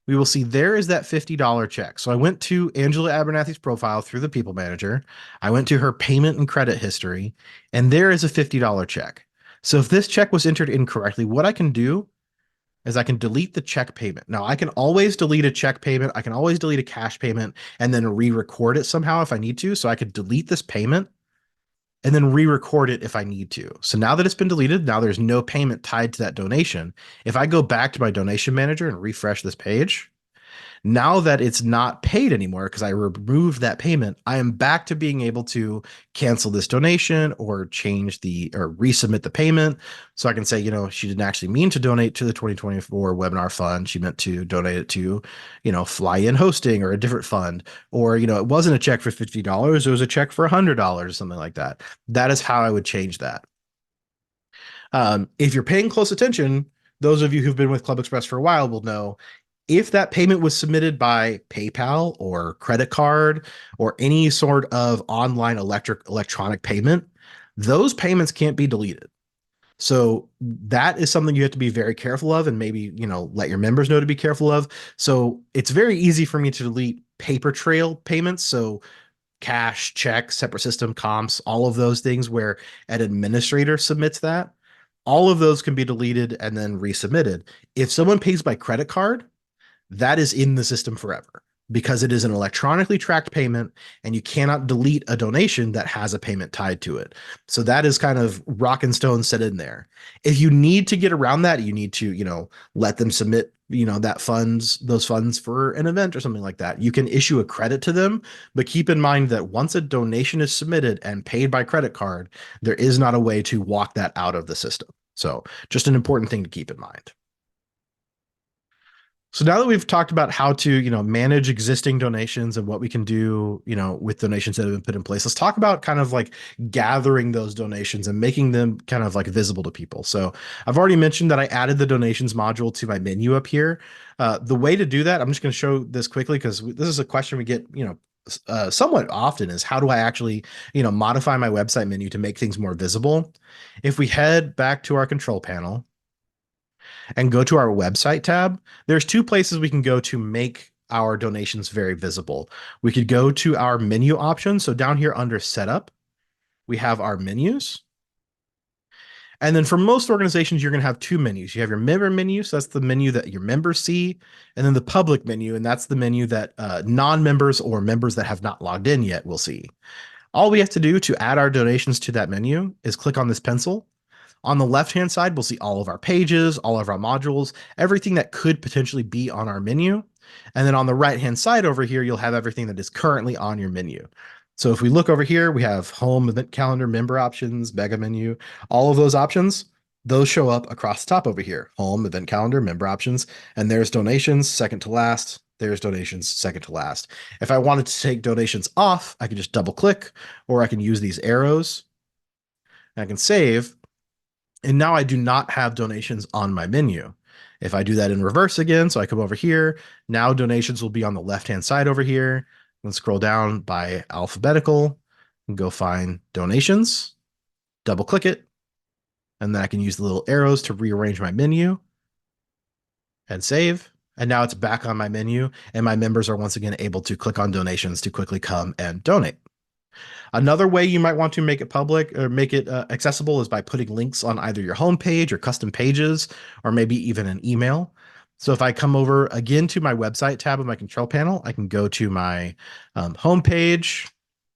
we will see there is that $50 check. So I went to Angela Abernathy's profile through the People Manager. I went to her payment and credit history, and there is a $50 check. So if this check was entered incorrectly, what I can do is I can delete the check payment. Now, I can always delete a check payment. I can always delete a cash payment and then re-record it somehow if I need to. So I could delete this payment and then re-record it if I need to. So now that it's been deleted, now there's no payment tied to that donation. If I go back to my donation manager and refresh this page, now that it's not paid anymore because I removed that payment, I am back to being able to cancel this donation or change the or resubmit the payment. So I can say, she didn't actually mean to donate to the 2024 webinar fund. She meant to donate it to, Fly In Hosting or a different fund. Or, it wasn't a check for $50. It was a check for $100, something like that. That is how I would change that. If you're paying close attention, those of you who've been with ClubExpress for a while will know if that payment was submitted by PayPal or credit card or any sort of online electronic payment, those payments can't be deleted. So that is something you have to be very careful of and maybe, let your members know to be careful of. So it's very easy for me to delete paper trail payments. So cash, check, separate system, comps, all of those things where an administrator submits that, all of those can be deleted and then resubmitted. If someone pays by credit card, that is in the system forever because it is an electronically tracked payment and you cannot delete a donation that has a payment tied to it. So that is kind of rock and stone set in there. If you need to get around that, you need to, let them submit, those funds for an event or something like that. You can issue a credit to them, but keep in mind that once a donation is submitted and paid by credit card, there is not a way to walk that out of the system. So just an important thing to keep in mind. So now that we've talked about how to, manage existing donations and what we can do, with donations that have been put in place, let's talk about kind of like gathering those donations and making them kind of like visible to people. So I've already mentioned that I added the donations module to my menu up here. The way to do that, I'm just going to show this quickly because this is a question we get, somewhat often is how do I actually, modify my website menu to make things more visible? If we head back to our control panel, and go to our website tab, there's two places we can go to make our donations very visible. We could go to our menu options. So down here under setup, we have our menus. And then for most organizations, you're going to have two menus. You have your member menu. So that's the menu that your members see. And then the public menu. And that's the menu that non-members or members that have not logged in yet will see. All we have to do to add our donations to that menu is click on this pencil. On the left-hand side, we'll see all of our pages, all of our modules, everything that could potentially be on our menu. And then on the right-hand side over here, you'll have everything that is currently on your menu. So if we look over here, we have home, event calendar, member options, mega menu, all of those options, those show up across the top over here. Home, event calendar, member options, and there's donations, second to last. There's donations, second to last. If I wanted to take donations off, I can just double click, or I can use these arrows. And I can save. And now I do not have donations on my menu. If I do that in reverse again, so I come over here, now donations will be on the left-hand side over here. Let's scroll down by alphabetical and go find donations, double click it, and then I can use the little arrows to rearrange my menu and save. And now it's back on my menu and my members are once again able to click on donations to quickly come and donate. Another way you might want to make it public or make it accessible is by putting links on either your homepage or custom pages, or maybe even an email. So if I come over again to my website tab of my control panel, I can go to my homepage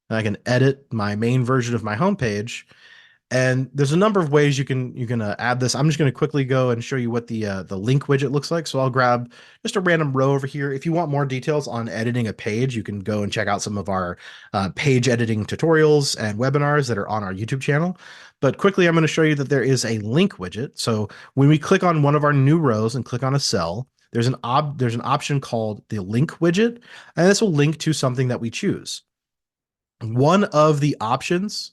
and I can edit my main version of my homepage. And there's a number of ways you can add this. I'm just going to quickly go and show you what the link widget looks like. So I'll grab just a random row over here. If you want more details on editing a page, you can go and check out some of our page editing tutorials and webinars that are on our YouTube channel. But quickly, I'm going to show you that there is a link widget. So when we click on one of our new rows and click on a cell, there's an option called the link widget, and this will link to something that we choose. One of the options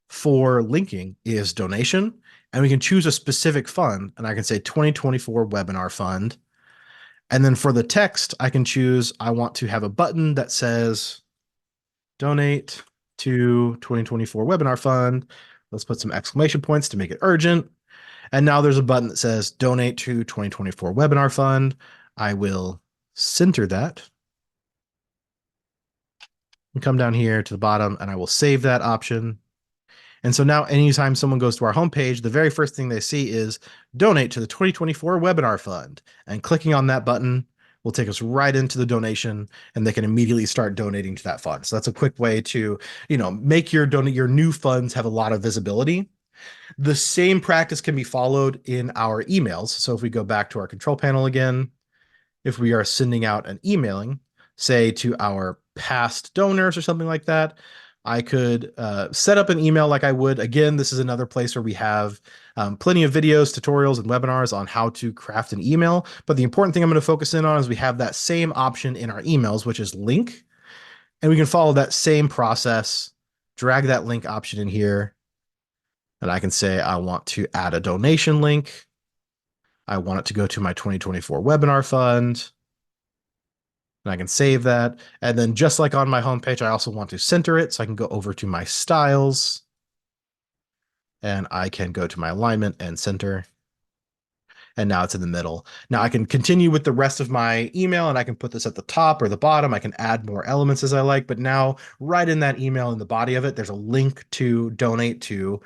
for linking is donation, and we can choose a specific fund, and I can say 2024 webinar fund. And then for the text, I can choose, I want to have a button that says donate to 2024 webinar fund. Let's put some exclamation points to make it urgent. And now there's a button that says donate to 2024 webinar fund. I will center that and come down here to the bottom and I will save that option. And so now anytime someone goes to our homepage, the very first thing they see is donate to the 2024 webinar fund. And clicking on that button will take us right into the donation and they can immediately start donating to that fund. So that's a quick way to, make your new funds have a lot of visibility. The same practice can be followed in our emails. So if we go back to our control panel again, if we are sending out an emailing, say to our past donors or something like that, I could set up an email like I would. Again, this is another place where we have plenty of videos, tutorials, and webinars on how to craft an email. But the important thing I'm going to focus in on is we have that same option in our emails, which is link. And we can follow that same process, drag that link option in here. And I can say I want to add a donation link. I want it to go to my 2024 webinar fund. And I can save that. And then just like on my homepage, I also want to center it. So I can go over to my styles and I can go to my alignment and center. And now it's in the middle. Now I can continue with the rest of my email and I can put this at the top or the bottom. I can add more elements as I like, but now right in that email in the body of it, there's a link to donate to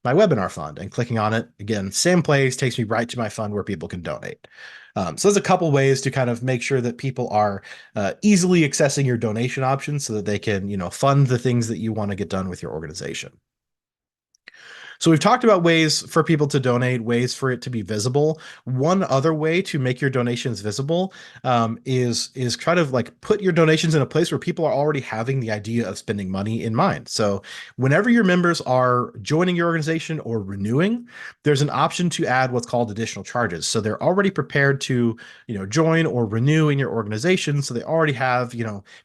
my webinar fund, and clicking on it again, same place, takes me right to my fund where people can donate. So there's a couple ways to kind of make sure that people are easily accessing your donation options so that they can, fund the things that you want to get done with your organization. So we've talked about ways for people to donate, ways for it to be visible. One other way to make your donations visible is kind of like put your donations in a place where people are already having the idea of spending money in mind. So whenever your members are joining your organization or renewing, there's an option to add what's called additional charges. So they're already prepared to, join or renew in your organization. So they already have,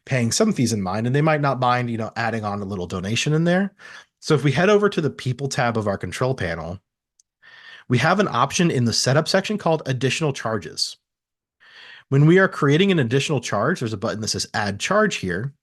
paying some fees in mind, and they might not mind, adding on a little donation in there. So if we head over to the People tab of our control panel, we have an option in the setup section called additional charges. When we are creating an additional charge, there's a button that says add charge here.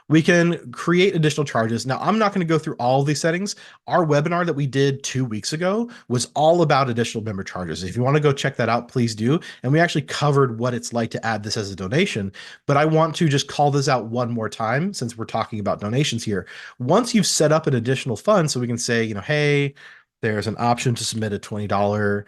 We can create additional charges. Now, I'm not going to go through all of these settings. Our webinar that we did 2 weeks ago was all about additional member charges. If you want to go check that out, please do. And we actually covered what it's like to add this as a donation. But I want to just call this out one more time since we're talking about donations here. Once you've set up an additional fund, so we can say, hey, there's an option to submit a $20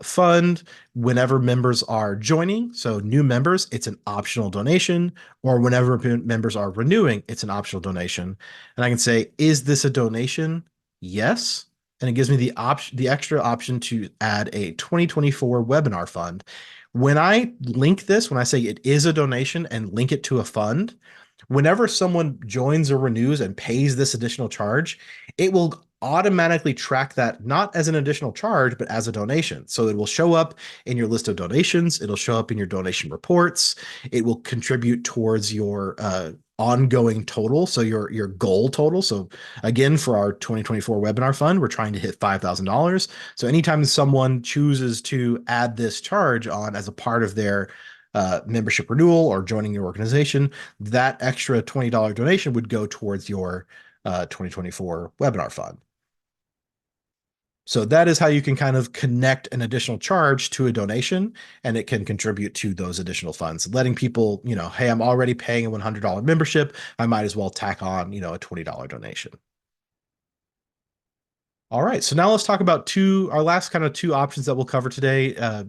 fund whenever members are joining. So new members, it's an optional donation, or whenever members are renewing, it's an optional donation. And I can say, is this a donation? Yes. And it gives me the extra option to add a 2024 webinar fund. When I link this, when I say it is a donation and link it to a fund, whenever someone joins or renews and pays this additional charge, it will automatically track that not as an additional charge, but as a donation. So it will show up in your list of donations. It'll show up in your donation reports. It will contribute towards your ongoing total. So your goal total. So again, for our 2024 webinar fund, we're trying to hit $5,000. So anytime someone chooses to add this charge on as a part of their membership renewal or joining your organization, that extra $20 donation would go towards your 2024 webinar fund. So that is how you can kind of connect an additional charge to a donation, and it can contribute to those additional funds, letting people, hey, I'm already paying a $100 membership. I might as well tack on, a $20 donation. All right. So now let's talk about our last kind of two options that we'll cover today,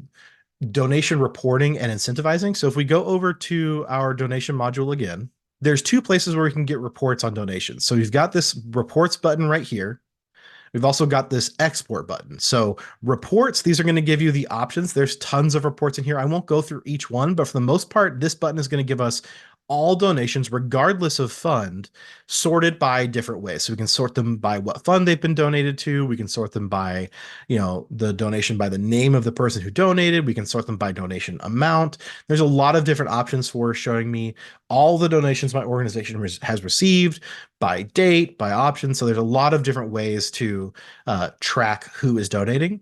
donation reporting and incentivizing. So if we go over to our donation module again, there's two places where we can get reports on donations. So you've got this reports button right here. We've also got this export button. So reports, these are going to give you the options. There's tons of reports in here. I won't go through each one, but for the most part, this button is going to give us all donations, regardless of fund, sorted by different ways. So we can sort them by what fund they've been donated to. We can sort them by, the donation by the name of the person who donated. We can sort them by donation amount. There's a lot of different options for showing me all the donations my organization has received by date, by option. So there's a lot of different ways to track who is donating.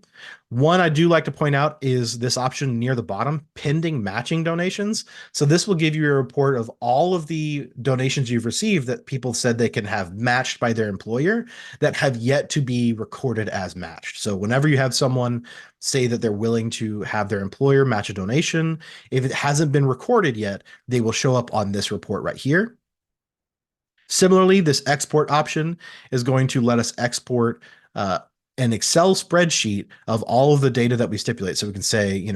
One I do like to point out is this option near the bottom, pending matching donations. So this will give you a report of all of the donations you've received that people said they can have matched by their employer that have yet to be recorded as matched. So whenever you have someone say that they're willing to have their employer match a donation, if it hasn't been recorded yet, they will show up on this report right here. Similarly, this export option is going to let us export uh, an Excel spreadsheet of all of the data that we stipulate. So we can say,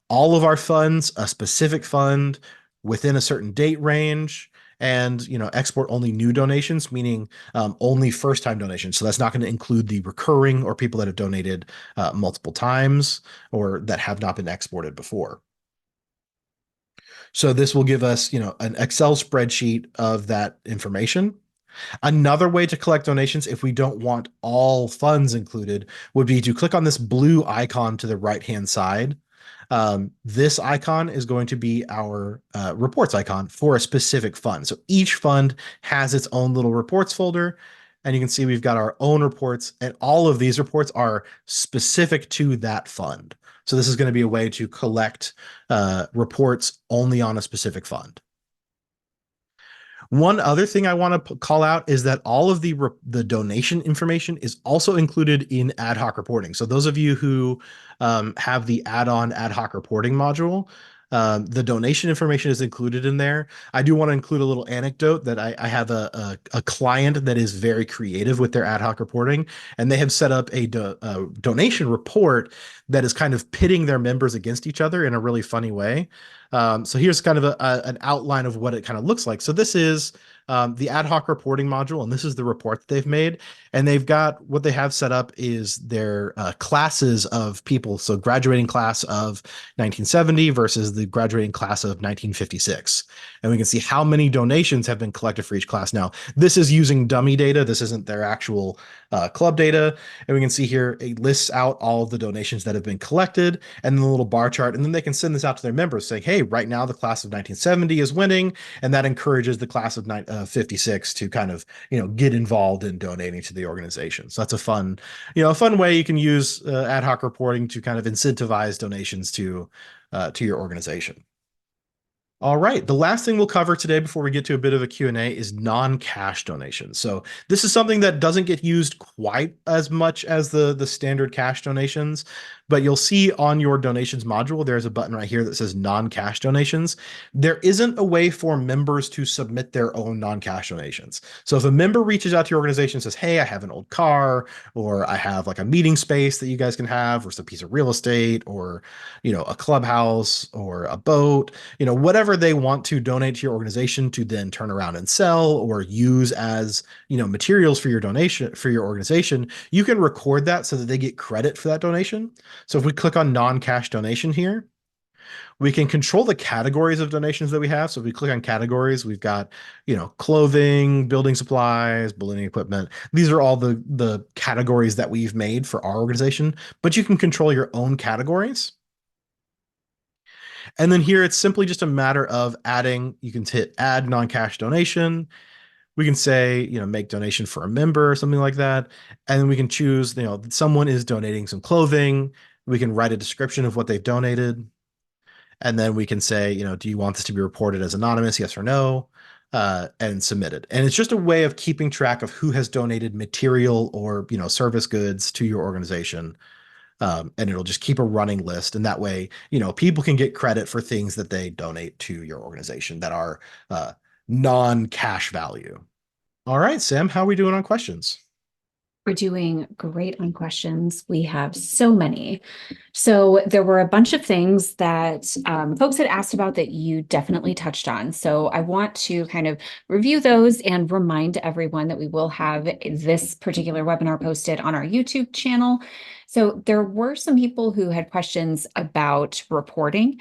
all of our funds, a specific fund within a certain date range, and export only new donations, meaning only first-time donations. So that's not going to include the recurring or people that have donated multiple times or that have not been exported before. So this will give us, an Excel spreadsheet of that information. Another way to collect donations, if we don't want all funds included, would be to click on this blue icon to the right-hand side. This icon is going to be our reports icon for a specific fund. So each fund has its own little reports folder. And you can see we've got our own reports, and all of these reports are specific to that fund. So this is going to be a way to collect reports only on a specific fund. One other thing I want to call out is that all of the donation information is also included in ad hoc reporting. So those of you who have the add-on ad hoc reporting module, the donation information is included in there. I do want to include a little anecdote that I have a client that is very creative with their ad hoc reporting, and they have set up a donation report that is kind of pitting their members against each other in a really funny way. So here's kind of an outline of what it kind of looks like. So this is the ad hoc reporting module, and this is the report that they've made. And they've got what they have set up is their classes of people. So graduating class of 1970 versus the graduating class of 1956. And we can see how many donations have been collected for each class. Now, this is using dummy data. This isn't their actual club data. And we can see here it lists out all of the donations that have been collected and then the little bar chart. And then they can send this out to their members saying, hey, right now the class of 1970 is winning. And that encourages the class of 56 to kind of, get involved in donating to the organization. So that's a fun way you can use ad hoc reporting to kind of incentivize donations to your organization. All right. The last thing we'll cover today before we get to a bit of a Q&A is non-cash donations. So this is something that doesn't get used quite as much as the standard cash donations, but you'll see on your donations module, there's a button right here that says non-cash donations. There isn't a way for members to submit their own non-cash donations. So if a member reaches out to your organization and says, hey, I have an old car, or I have like a meeting space that you guys can have, or some piece of real estate, or, a clubhouse or a boat, whatever they want to donate to your organization to then turn around and sell or use as, materials for your donation for your organization, you can record that so that they get credit for that donation. So if we click on non-cash donation here, we can control the categories of donations that we have. So if we click on categories, we've got, clothing, building supplies, building equipment. These are all the categories that we've made for our organization, but you can control your own categories. And then here it's simply just a matter of adding, you can hit add non-cash donation. We can say, make donation for a member or something like that. And then we can choose, someone is donating some clothing. We can write a description of what they've donated. And then we can say, do you want this to be reported as anonymous? Yes or no, and submit it. And it's just a way of keeping track of who has donated material or, service goods to your organization. And it'll just keep a running list. And that way, people can get credit for things that they donate to your organization that are non-cash value. All right, Sam, how are we doing on questions? We're doing great on questions. We have so many. So there were a bunch of things that folks had asked about that you definitely touched on. So I want to kind of review those and remind everyone that we will have this particular webinar posted on our YouTube channel. So there were some people who had questions about reporting,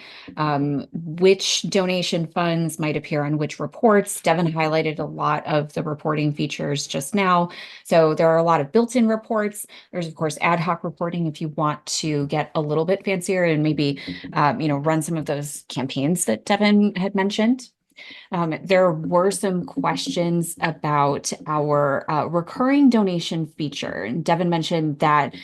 which donation funds might appear on which reports. Devin highlighted a lot of the reporting features just now. So there are a lot of built-in reports. There's, of course, ad hoc reporting if you want to get a little bit fancier and maybe, run some of those campaigns that Devin had mentioned. There were some questions about our recurring donation feature. And Devin mentioned that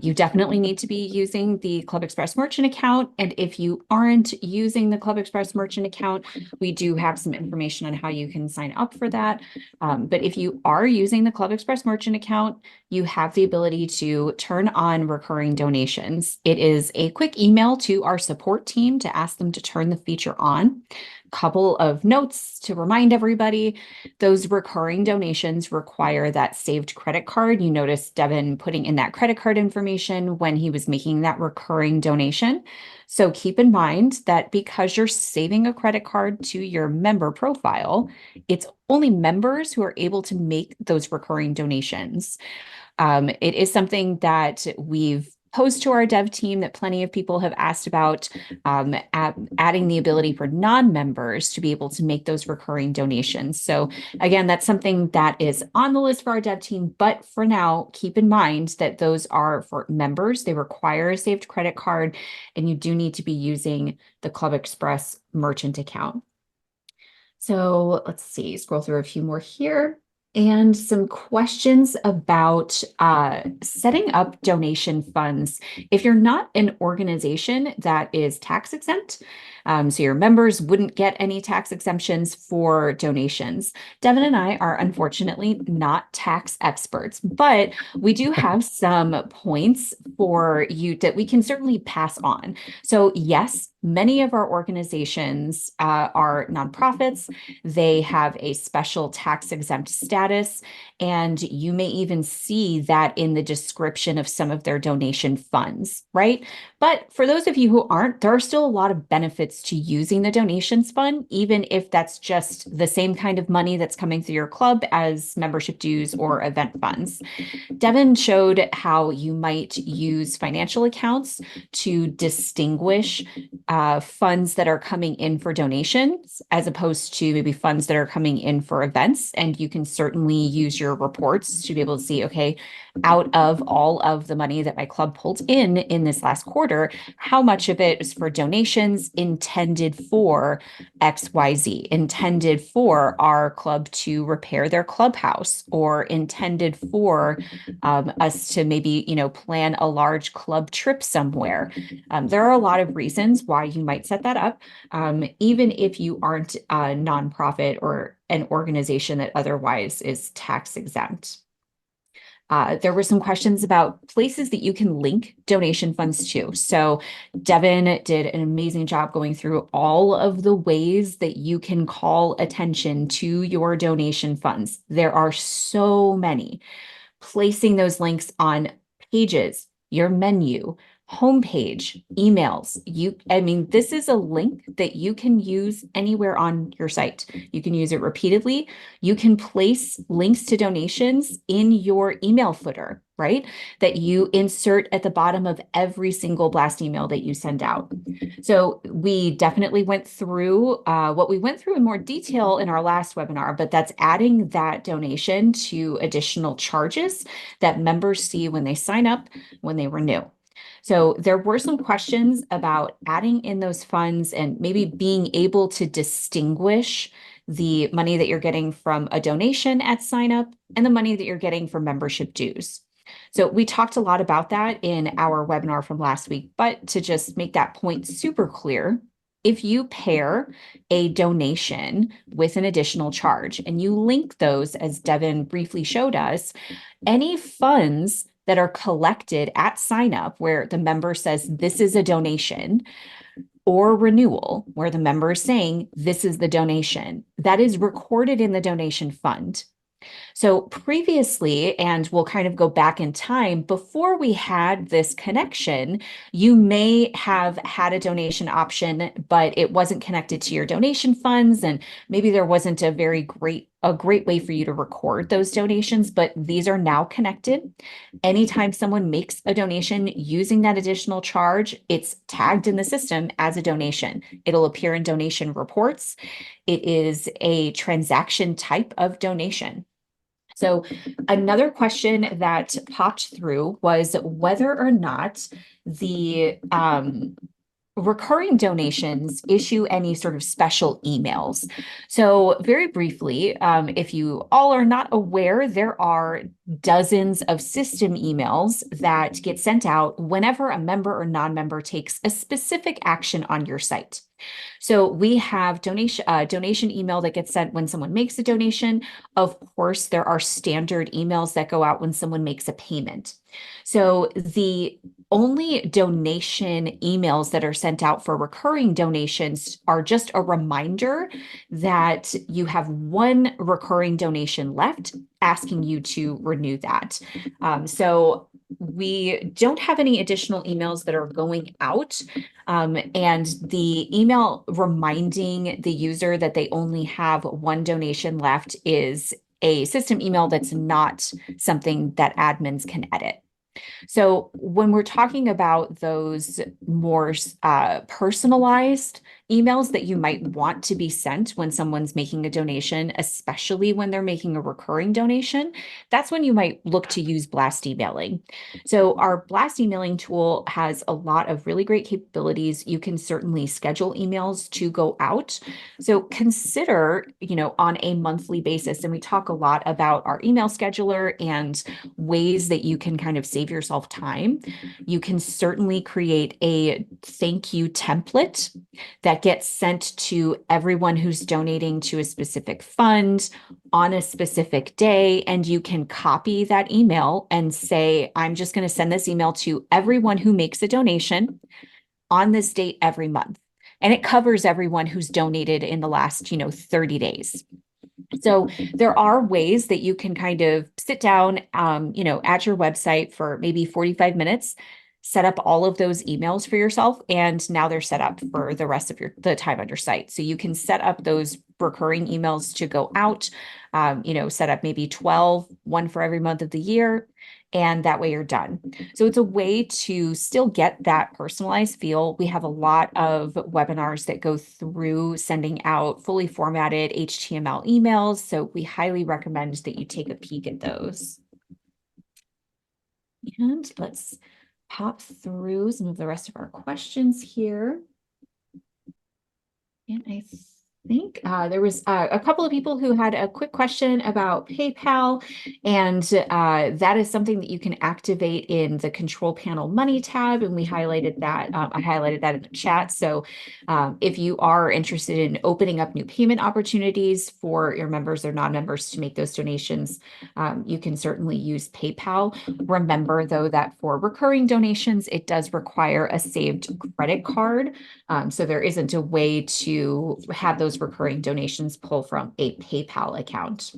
you definitely need to be using the ClubExpress merchant account. And if you aren't using the ClubExpress merchant account, we do have some information on how you can sign up for that. But if you are using the ClubExpress merchant account, you have the ability to turn on recurring donations. It is a quick email to our support team to ask them to turn the feature on. Couple of notes to remind everybody, those recurring donations require that saved credit card. You notice Devin putting in that credit card information when he was making that recurring donation. So keep in mind that because you're saving a credit card to your member profile, it's only members who are able to make those recurring donations. It is something that we've posed to our dev team that plenty of people have asked about, adding the ability for non-members to be able to make those recurring donations. So again, that's something that is on the list for our dev team, but for now, keep in mind that those are for members. They require a saved credit card, and you do need to be using the ClubExpress merchant account. So let's see, scroll through a few more here. And some questions about setting up donation funds. If you're not an organization that is tax exempt, so your members wouldn't get any tax exemptions for donations. Devin and I are unfortunately not tax experts, but we do have some points for you that we can certainly pass on. So yes, many of our organizations are nonprofits. They have a special tax exempt status, and you may even see that in the description of some of their donation funds, right? But for those of you who aren't, there are still a lot of benefits to using the donations fund, even if that's just the same kind of money that's coming through your club as membership dues or event funds. Devin showed how you might use financial accounts to distinguish funds that are coming in for donations as opposed to maybe funds that are coming in for events. And you can certainly use your reports to be able to see, okay, out of all of the money that my club pulled in this last quarter, how much of it is for donations intended for XYZ, intended for our club to repair their clubhouse, or intended for us to maybe, plan a large club trip somewhere. There are a lot of reasons why you might set that up, even if you aren't a nonprofit or an organization that otherwise is tax exempt. There were some questions about places that you can link donation funds to. So Devin did an amazing job going through all of the ways that you can call attention to your donation funds. There are so many. Placing those links on pages, your menu, homepage, emails. This is a link that you can use anywhere on your site. You can use it repeatedly. You can place links to donations in your email footer, right? That you insert at the bottom of every single blast email that you send out. So we definitely went through what we went through in more detail in our last webinar, but that's adding that donation to additional charges that members see when they sign up, when they renew. So there were some questions about adding in those funds and maybe being able to distinguish the money that you're getting from a donation at sign up and the money that you're getting from membership dues. So we talked a lot about that in our webinar from last week, but to just make that point super clear, if you pair a donation with an additional charge and you link those, as Devin briefly showed us, any funds that are collected at sign up where the member says this is a donation, or renewal where the member is saying this is the donation, that is recorded in the donation fund. So previously, and we'll kind of go back in time, before we had this connection, you may have had a donation option, but it wasn't connected to your donation funds, and maybe there wasn't a great way for you to record those donations, but these are now connected. Anytime someone makes a donation using that additional charge, it's tagged in the system as a donation. It'll appear in donation reports. It is a transaction type of donation. So another question that popped through was whether or not the recurring donations issue any sort of special emails. So, very briefly, if you all are not aware, there are dozens of system emails that get sent out whenever a member or non-member takes a specific action on your site. So we have donation email that gets sent when someone makes a donation. Of course, there are standard emails that go out when someone makes a payment. So the only donation emails that are sent out for recurring donations are just a reminder that you have one recurring donation left, asking you to renew that. So we don't have any additional emails that are going out. And the email reminding the user that they only have one donation left is a system email that's not something that admins can edit. So when we're talking about those more personalized emails that you might want to be sent when someone's making a donation, especially when they're making a recurring donation, that's when you might look to use blast emailing. So our blast emailing tool has a lot of really great capabilities. You can certainly schedule emails to go out. So consider, on a monthly basis, and we talk a lot about our email scheduler and ways that you can kind of save yourself time. You can certainly create a thank you template that gets sent to everyone who's donating to a specific fund on a specific day. And you can copy that email and say, I'm just going to send this email to everyone who makes a donation on this date every month. And it covers everyone who's donated in the last, 30 days. So there are ways that you can kind of sit down, at your website for maybe 45 minutes, set up all of those emails for yourself, and now they're set up for the rest of the time on your site. So you can set up those recurring emails to go out, set up maybe 12, one for every month of the year, and that way you're done. So it's a way to still get that personalized feel. We have a lot of webinars that go through sending out fully formatted HTML emails. So we highly recommend that you take a peek at those. And let's pop through some of the rest of our questions here. And I think there was a couple of people who had a quick question about PayPal, and that is something that you can activate in the control panel money tab, and we highlighted that. I highlighted that in the chat. So if you are interested in opening up new payment opportunities for your members or non-members to make those donations, you can certainly use PayPal. Remember, though, that for recurring donations, it does require a saved credit card. So there isn't a way to have those recurring donations pull from a PayPal account.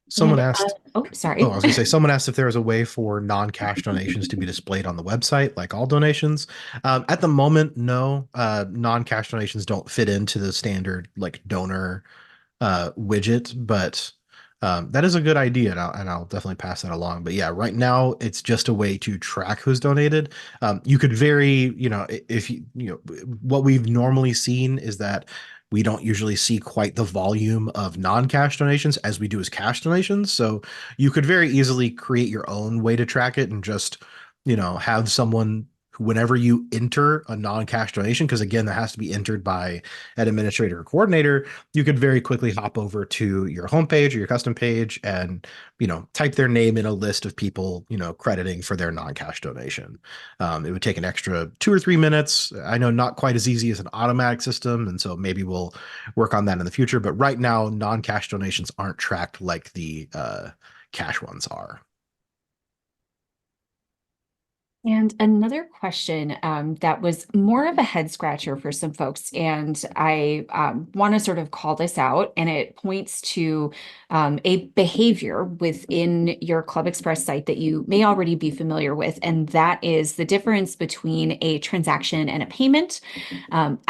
Someone And, asked, sorry. oh, I was going to say, someone asked if there was a way for non-cash donations to be displayed on the website, like all donations. At the moment, no. Non-cash donations don't fit into the standard like donor widget, but that is a good idea, and I'll definitely pass that along. But yeah, right now it's just a way to track who's donated. You could vary, if what we've normally seen is that we don't usually see quite the volume of non-cash donations as we do as cash donations. So you could very easily create your own way to track it and just, have someone whenever you enter a non-cash donation, because again, that has to be entered by an administrator or coordinator, you could very quickly hop over to your homepage or your custom page and, type their name in a list of people, crediting for their non-cash donation. It would take an extra 2 or 3 minutes. I know not quite as easy as an automatic system, and so maybe we'll work on that in the future. But right now, non-cash donations aren't tracked like the cash ones are. And another question that was more of a head scratcher for some folks, and I want to sort of call this out, and it points to a behavior within your ClubExpress site that you may already be familiar with, and that is the difference between a transaction and a payment,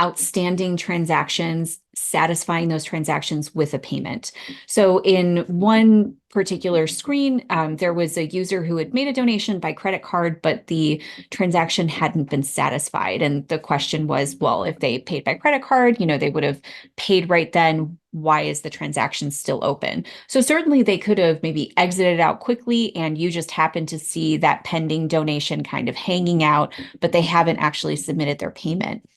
outstanding transactions, satisfying those transactions with a payment. So in one particular screen, there was a user who had made a donation by credit card, but the transaction hadn't been satisfied. And the question was, well, if they paid by credit card, they would have paid right then. why is the transaction still open? So certainly they could have maybe exited out quickly and you just happened to see that pending donation kind of hanging out, but they haven't actually submitted their payment.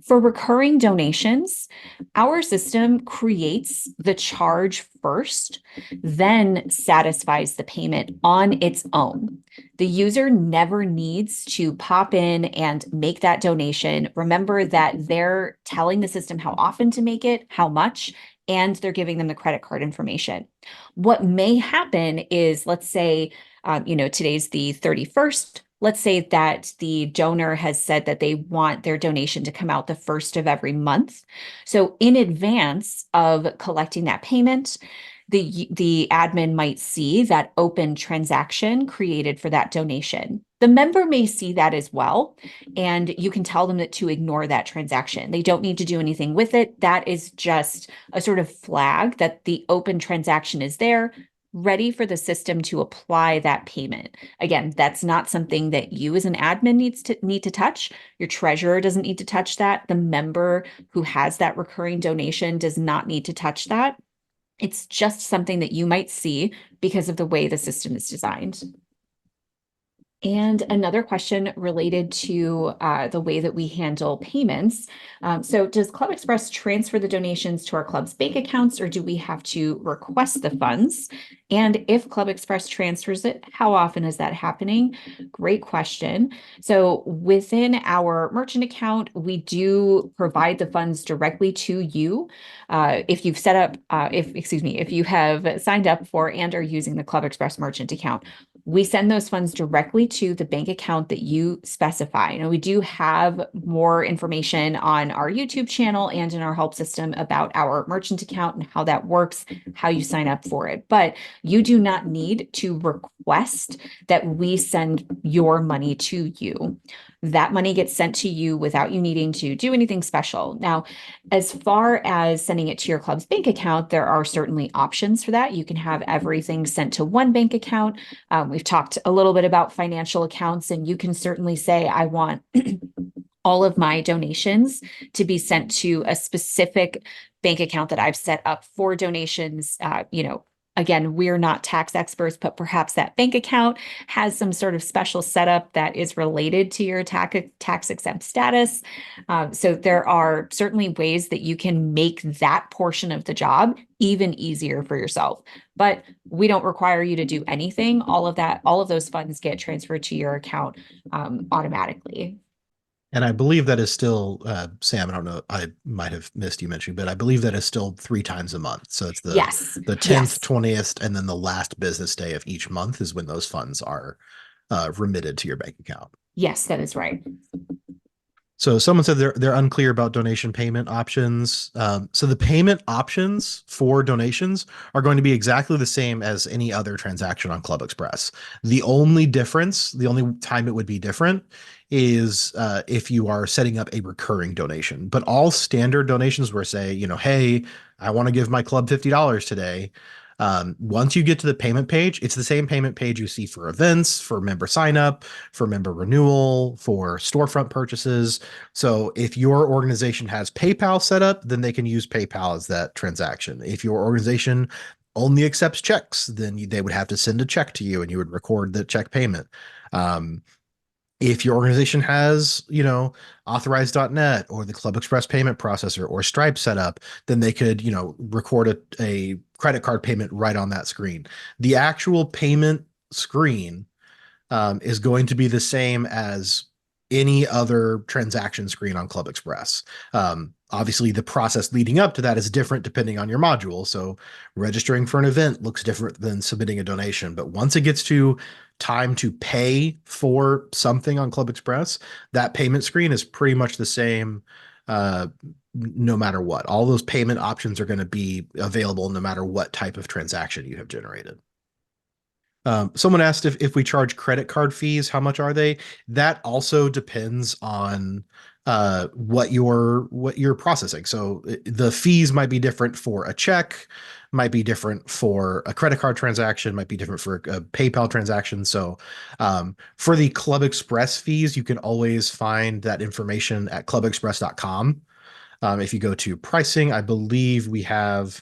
For recurring donations, our system creates the charge first, then satisfies the payment on its own. The user never needs to pop in and make that donation. Remember that they're telling the system how often to make it, how much, and they're giving them the credit card information. What may happen is, let's say, today's the 31st. Let's say that the donor has said that they want their donation to come out the first of every month. So in advance of collecting that payment, the admin might see that open transaction created for that donation. The member may see that as well, and you can tell them that to ignore that transaction. They don't need to do anything with it. That is just a sort of flag that the open transaction is there, ready for the system to apply that payment. Again, that's not something that you as an admin need to touch. Your treasurer doesn't need to touch that. The member who has that recurring donation does not need to touch that. It's just something that you might see because of the way the system is designed. And another question related to the way that we handle payments. So does ClubExpress transfer the donations to our club's bank accounts, or do we have to request the funds? And if ClubExpress transfers it, how often is that happening? Great question. So within our merchant account, we do provide the funds directly to you. If you've set up, if you have signed up for and are using the ClubExpress merchant account, we send those funds directly to the bank account that you specify. And we do have more information on our YouTube channel and in our help system about our merchant account and how that works, how you sign up for it. But you do not need to request that we send your money to you. That money gets sent to you without you needing to do anything special. Now, as far as sending it to your club's bank account, there are certainly options for that. You can have everything sent to one bank account. We've talked a little bit about financial accounts, and you can certainly say, I want all of my donations to be sent to a specific bank account that I've set up for donations. Again, we're not tax experts, but perhaps that bank account has some sort of special setup that is related to your tax exempt status. So there are certainly ways that you can make that portion of the job even easier for yourself. But we don't require you to do anything. All of those funds get transferred to your account automatically. And I believe that is still, Sam, I don't know, I might have missed you mentioning, but I believe that is still 3 times a month. So it's Yes, the 10th, yes, 20th, and then the last business day of each month is when those funds are remitted to your bank account. yes, that is right. So someone said they're unclear about donation payment options. So the payment options for donations are going to be exactly the same as any other transaction on ClubExpress. The only difference, the only time it would be different is if you are setting up a recurring donation. But all standard donations where say, hey, I want to give my club $50 today. Once you get to the payment page, it's the same payment page you see for events, for member sign up, for member renewal, for storefront purchases. So if your organization has PayPal set up, then they can use PayPal as that transaction. If your organization only accepts checks, then they would have to send a check to you and you would record the check payment. If your organization has, authorize.net or the ClubExpress payment processor or Stripe set up, then they could, record a credit card payment right on that screen. The actual payment screen is going to be the same as any other transaction screen on ClubExpress. Obviously, the process leading up to that is different depending on your module. So registering for an event looks different than submitting a donation. But once it gets to time to pay for something on ClubExpress, that payment screen is pretty much the same no matter what. All those payment options are going to be available no matter what type of transaction you have generated. Someone asked if we charge credit card fees, how much are they? That also depends on what you're processing. So the fees might be different for a check, might be different for a credit card transaction, might be different for a PayPal transaction. So for the Club Express fees, you can always find that information at clubexpress.com. If you go to pricing, I believe we have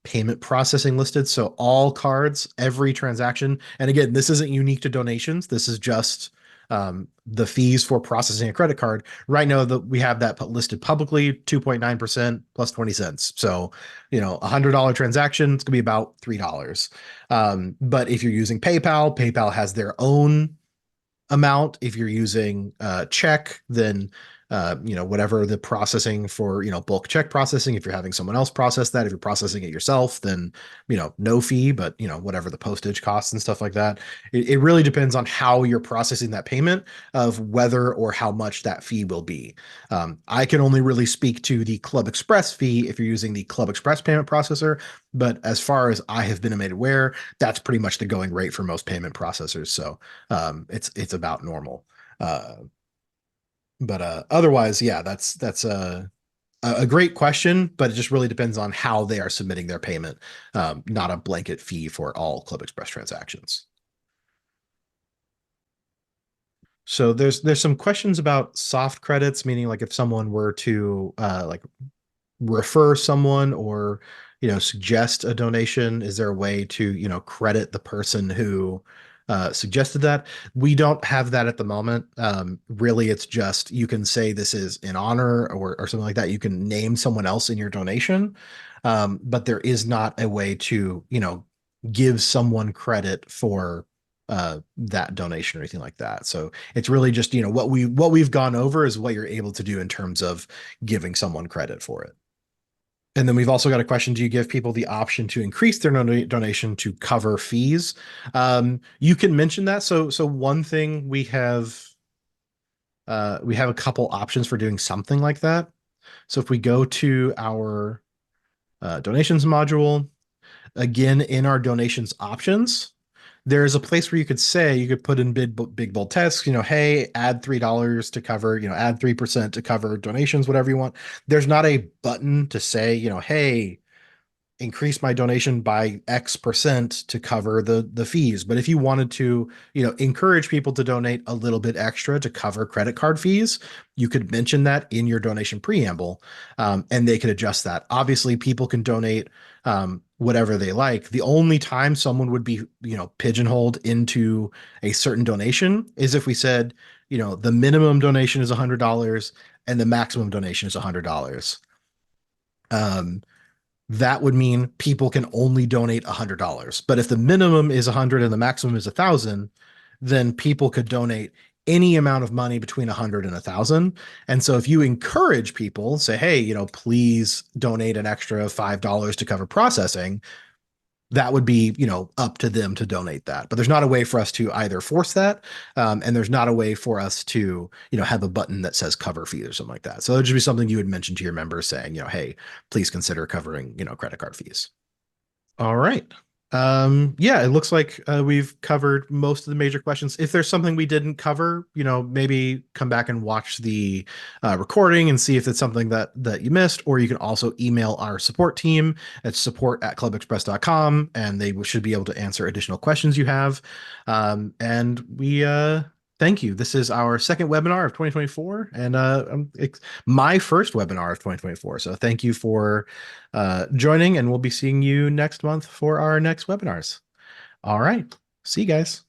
payment processing listed. So all cards, every transaction. And again, this isn't unique to donations. This is just the fees for processing a credit card. Right now that we have that listed publicly, 2.9% plus 20 cents. So, $100 transaction, it's gonna be about $3. But if you're using PayPal, PayPal has their own amount. If you're using check, then whatever the processing for bulk check processing. If you're having someone else process that, if you're processing it yourself, then no fee, but whatever the postage costs and stuff like that. It really depends on how you're processing that payment of whether or how much that fee will be. I can only really speak to the ClubExpress fee if you're using the ClubExpress payment processor, but as far as I have been made aware, that's pretty much the going rate for most payment processors. So it's about normal. But otherwise, yeah, that's a great question, but it just really depends on how they are submitting their payment, not a blanket fee for all ClubExpress transactions. So there's some questions about soft credits, meaning like if someone were to like refer someone or suggest a donation, is there a way to credit the person who suggested that? We don't have that at the moment. Really, it's just you can say this is in honor or something like that. You can name someone else in your donation, but there is not a way to give someone credit for that donation or anything like that. So it's really just what we've gone over is what you're able to do in terms of giving someone credit for it. And then we've also got a question: do you give people the option to increase their donation to cover fees? You can mention that. So one thing we have a couple options for doing something like that. So if we go to our donations module, again in our donations options, there's a place where you could put in big bold text, hey, add $3 to cover, add 3% to cover donations, whatever you want. There's not a button to say, hey, increase my donation by X% to cover the fees. But if you wanted to, encourage people to donate a little bit extra to cover credit card fees, you could mention that in your donation preamble, and they could adjust that. Obviously, people can donate whatever they like. The only time someone would be, pigeonholed into a certain donation is if we said, the minimum donation is $100 and the maximum donation is $100. Um, that would mean people can only donate $100. But if the minimum is 100 and the maximum is 1,000, then people could donate any amount of money between 100 and 1,000. And so if you encourage people, say, hey, please donate an extra $5 to cover processing, that would be, up to them to donate that. But there's not a way for us to either force that, and there's not a way for us to, have a button that says cover fees or something like that. So it'd just be something you would mention to your members saying, hey, please consider covering, credit card fees. All right. Yeah, it looks like we've covered most of the major questions. If there's something we didn't cover, maybe come back and watch the recording and see if it's something that you missed, or you can also email our support team at support@clubexpress.com, and they should be able to answer additional questions you have. And we thank you. This is our second webinar of 2024, and it's my first webinar of 2024. So thank you for joining, and we'll be seeing you next month for our next webinars. All right. See you guys.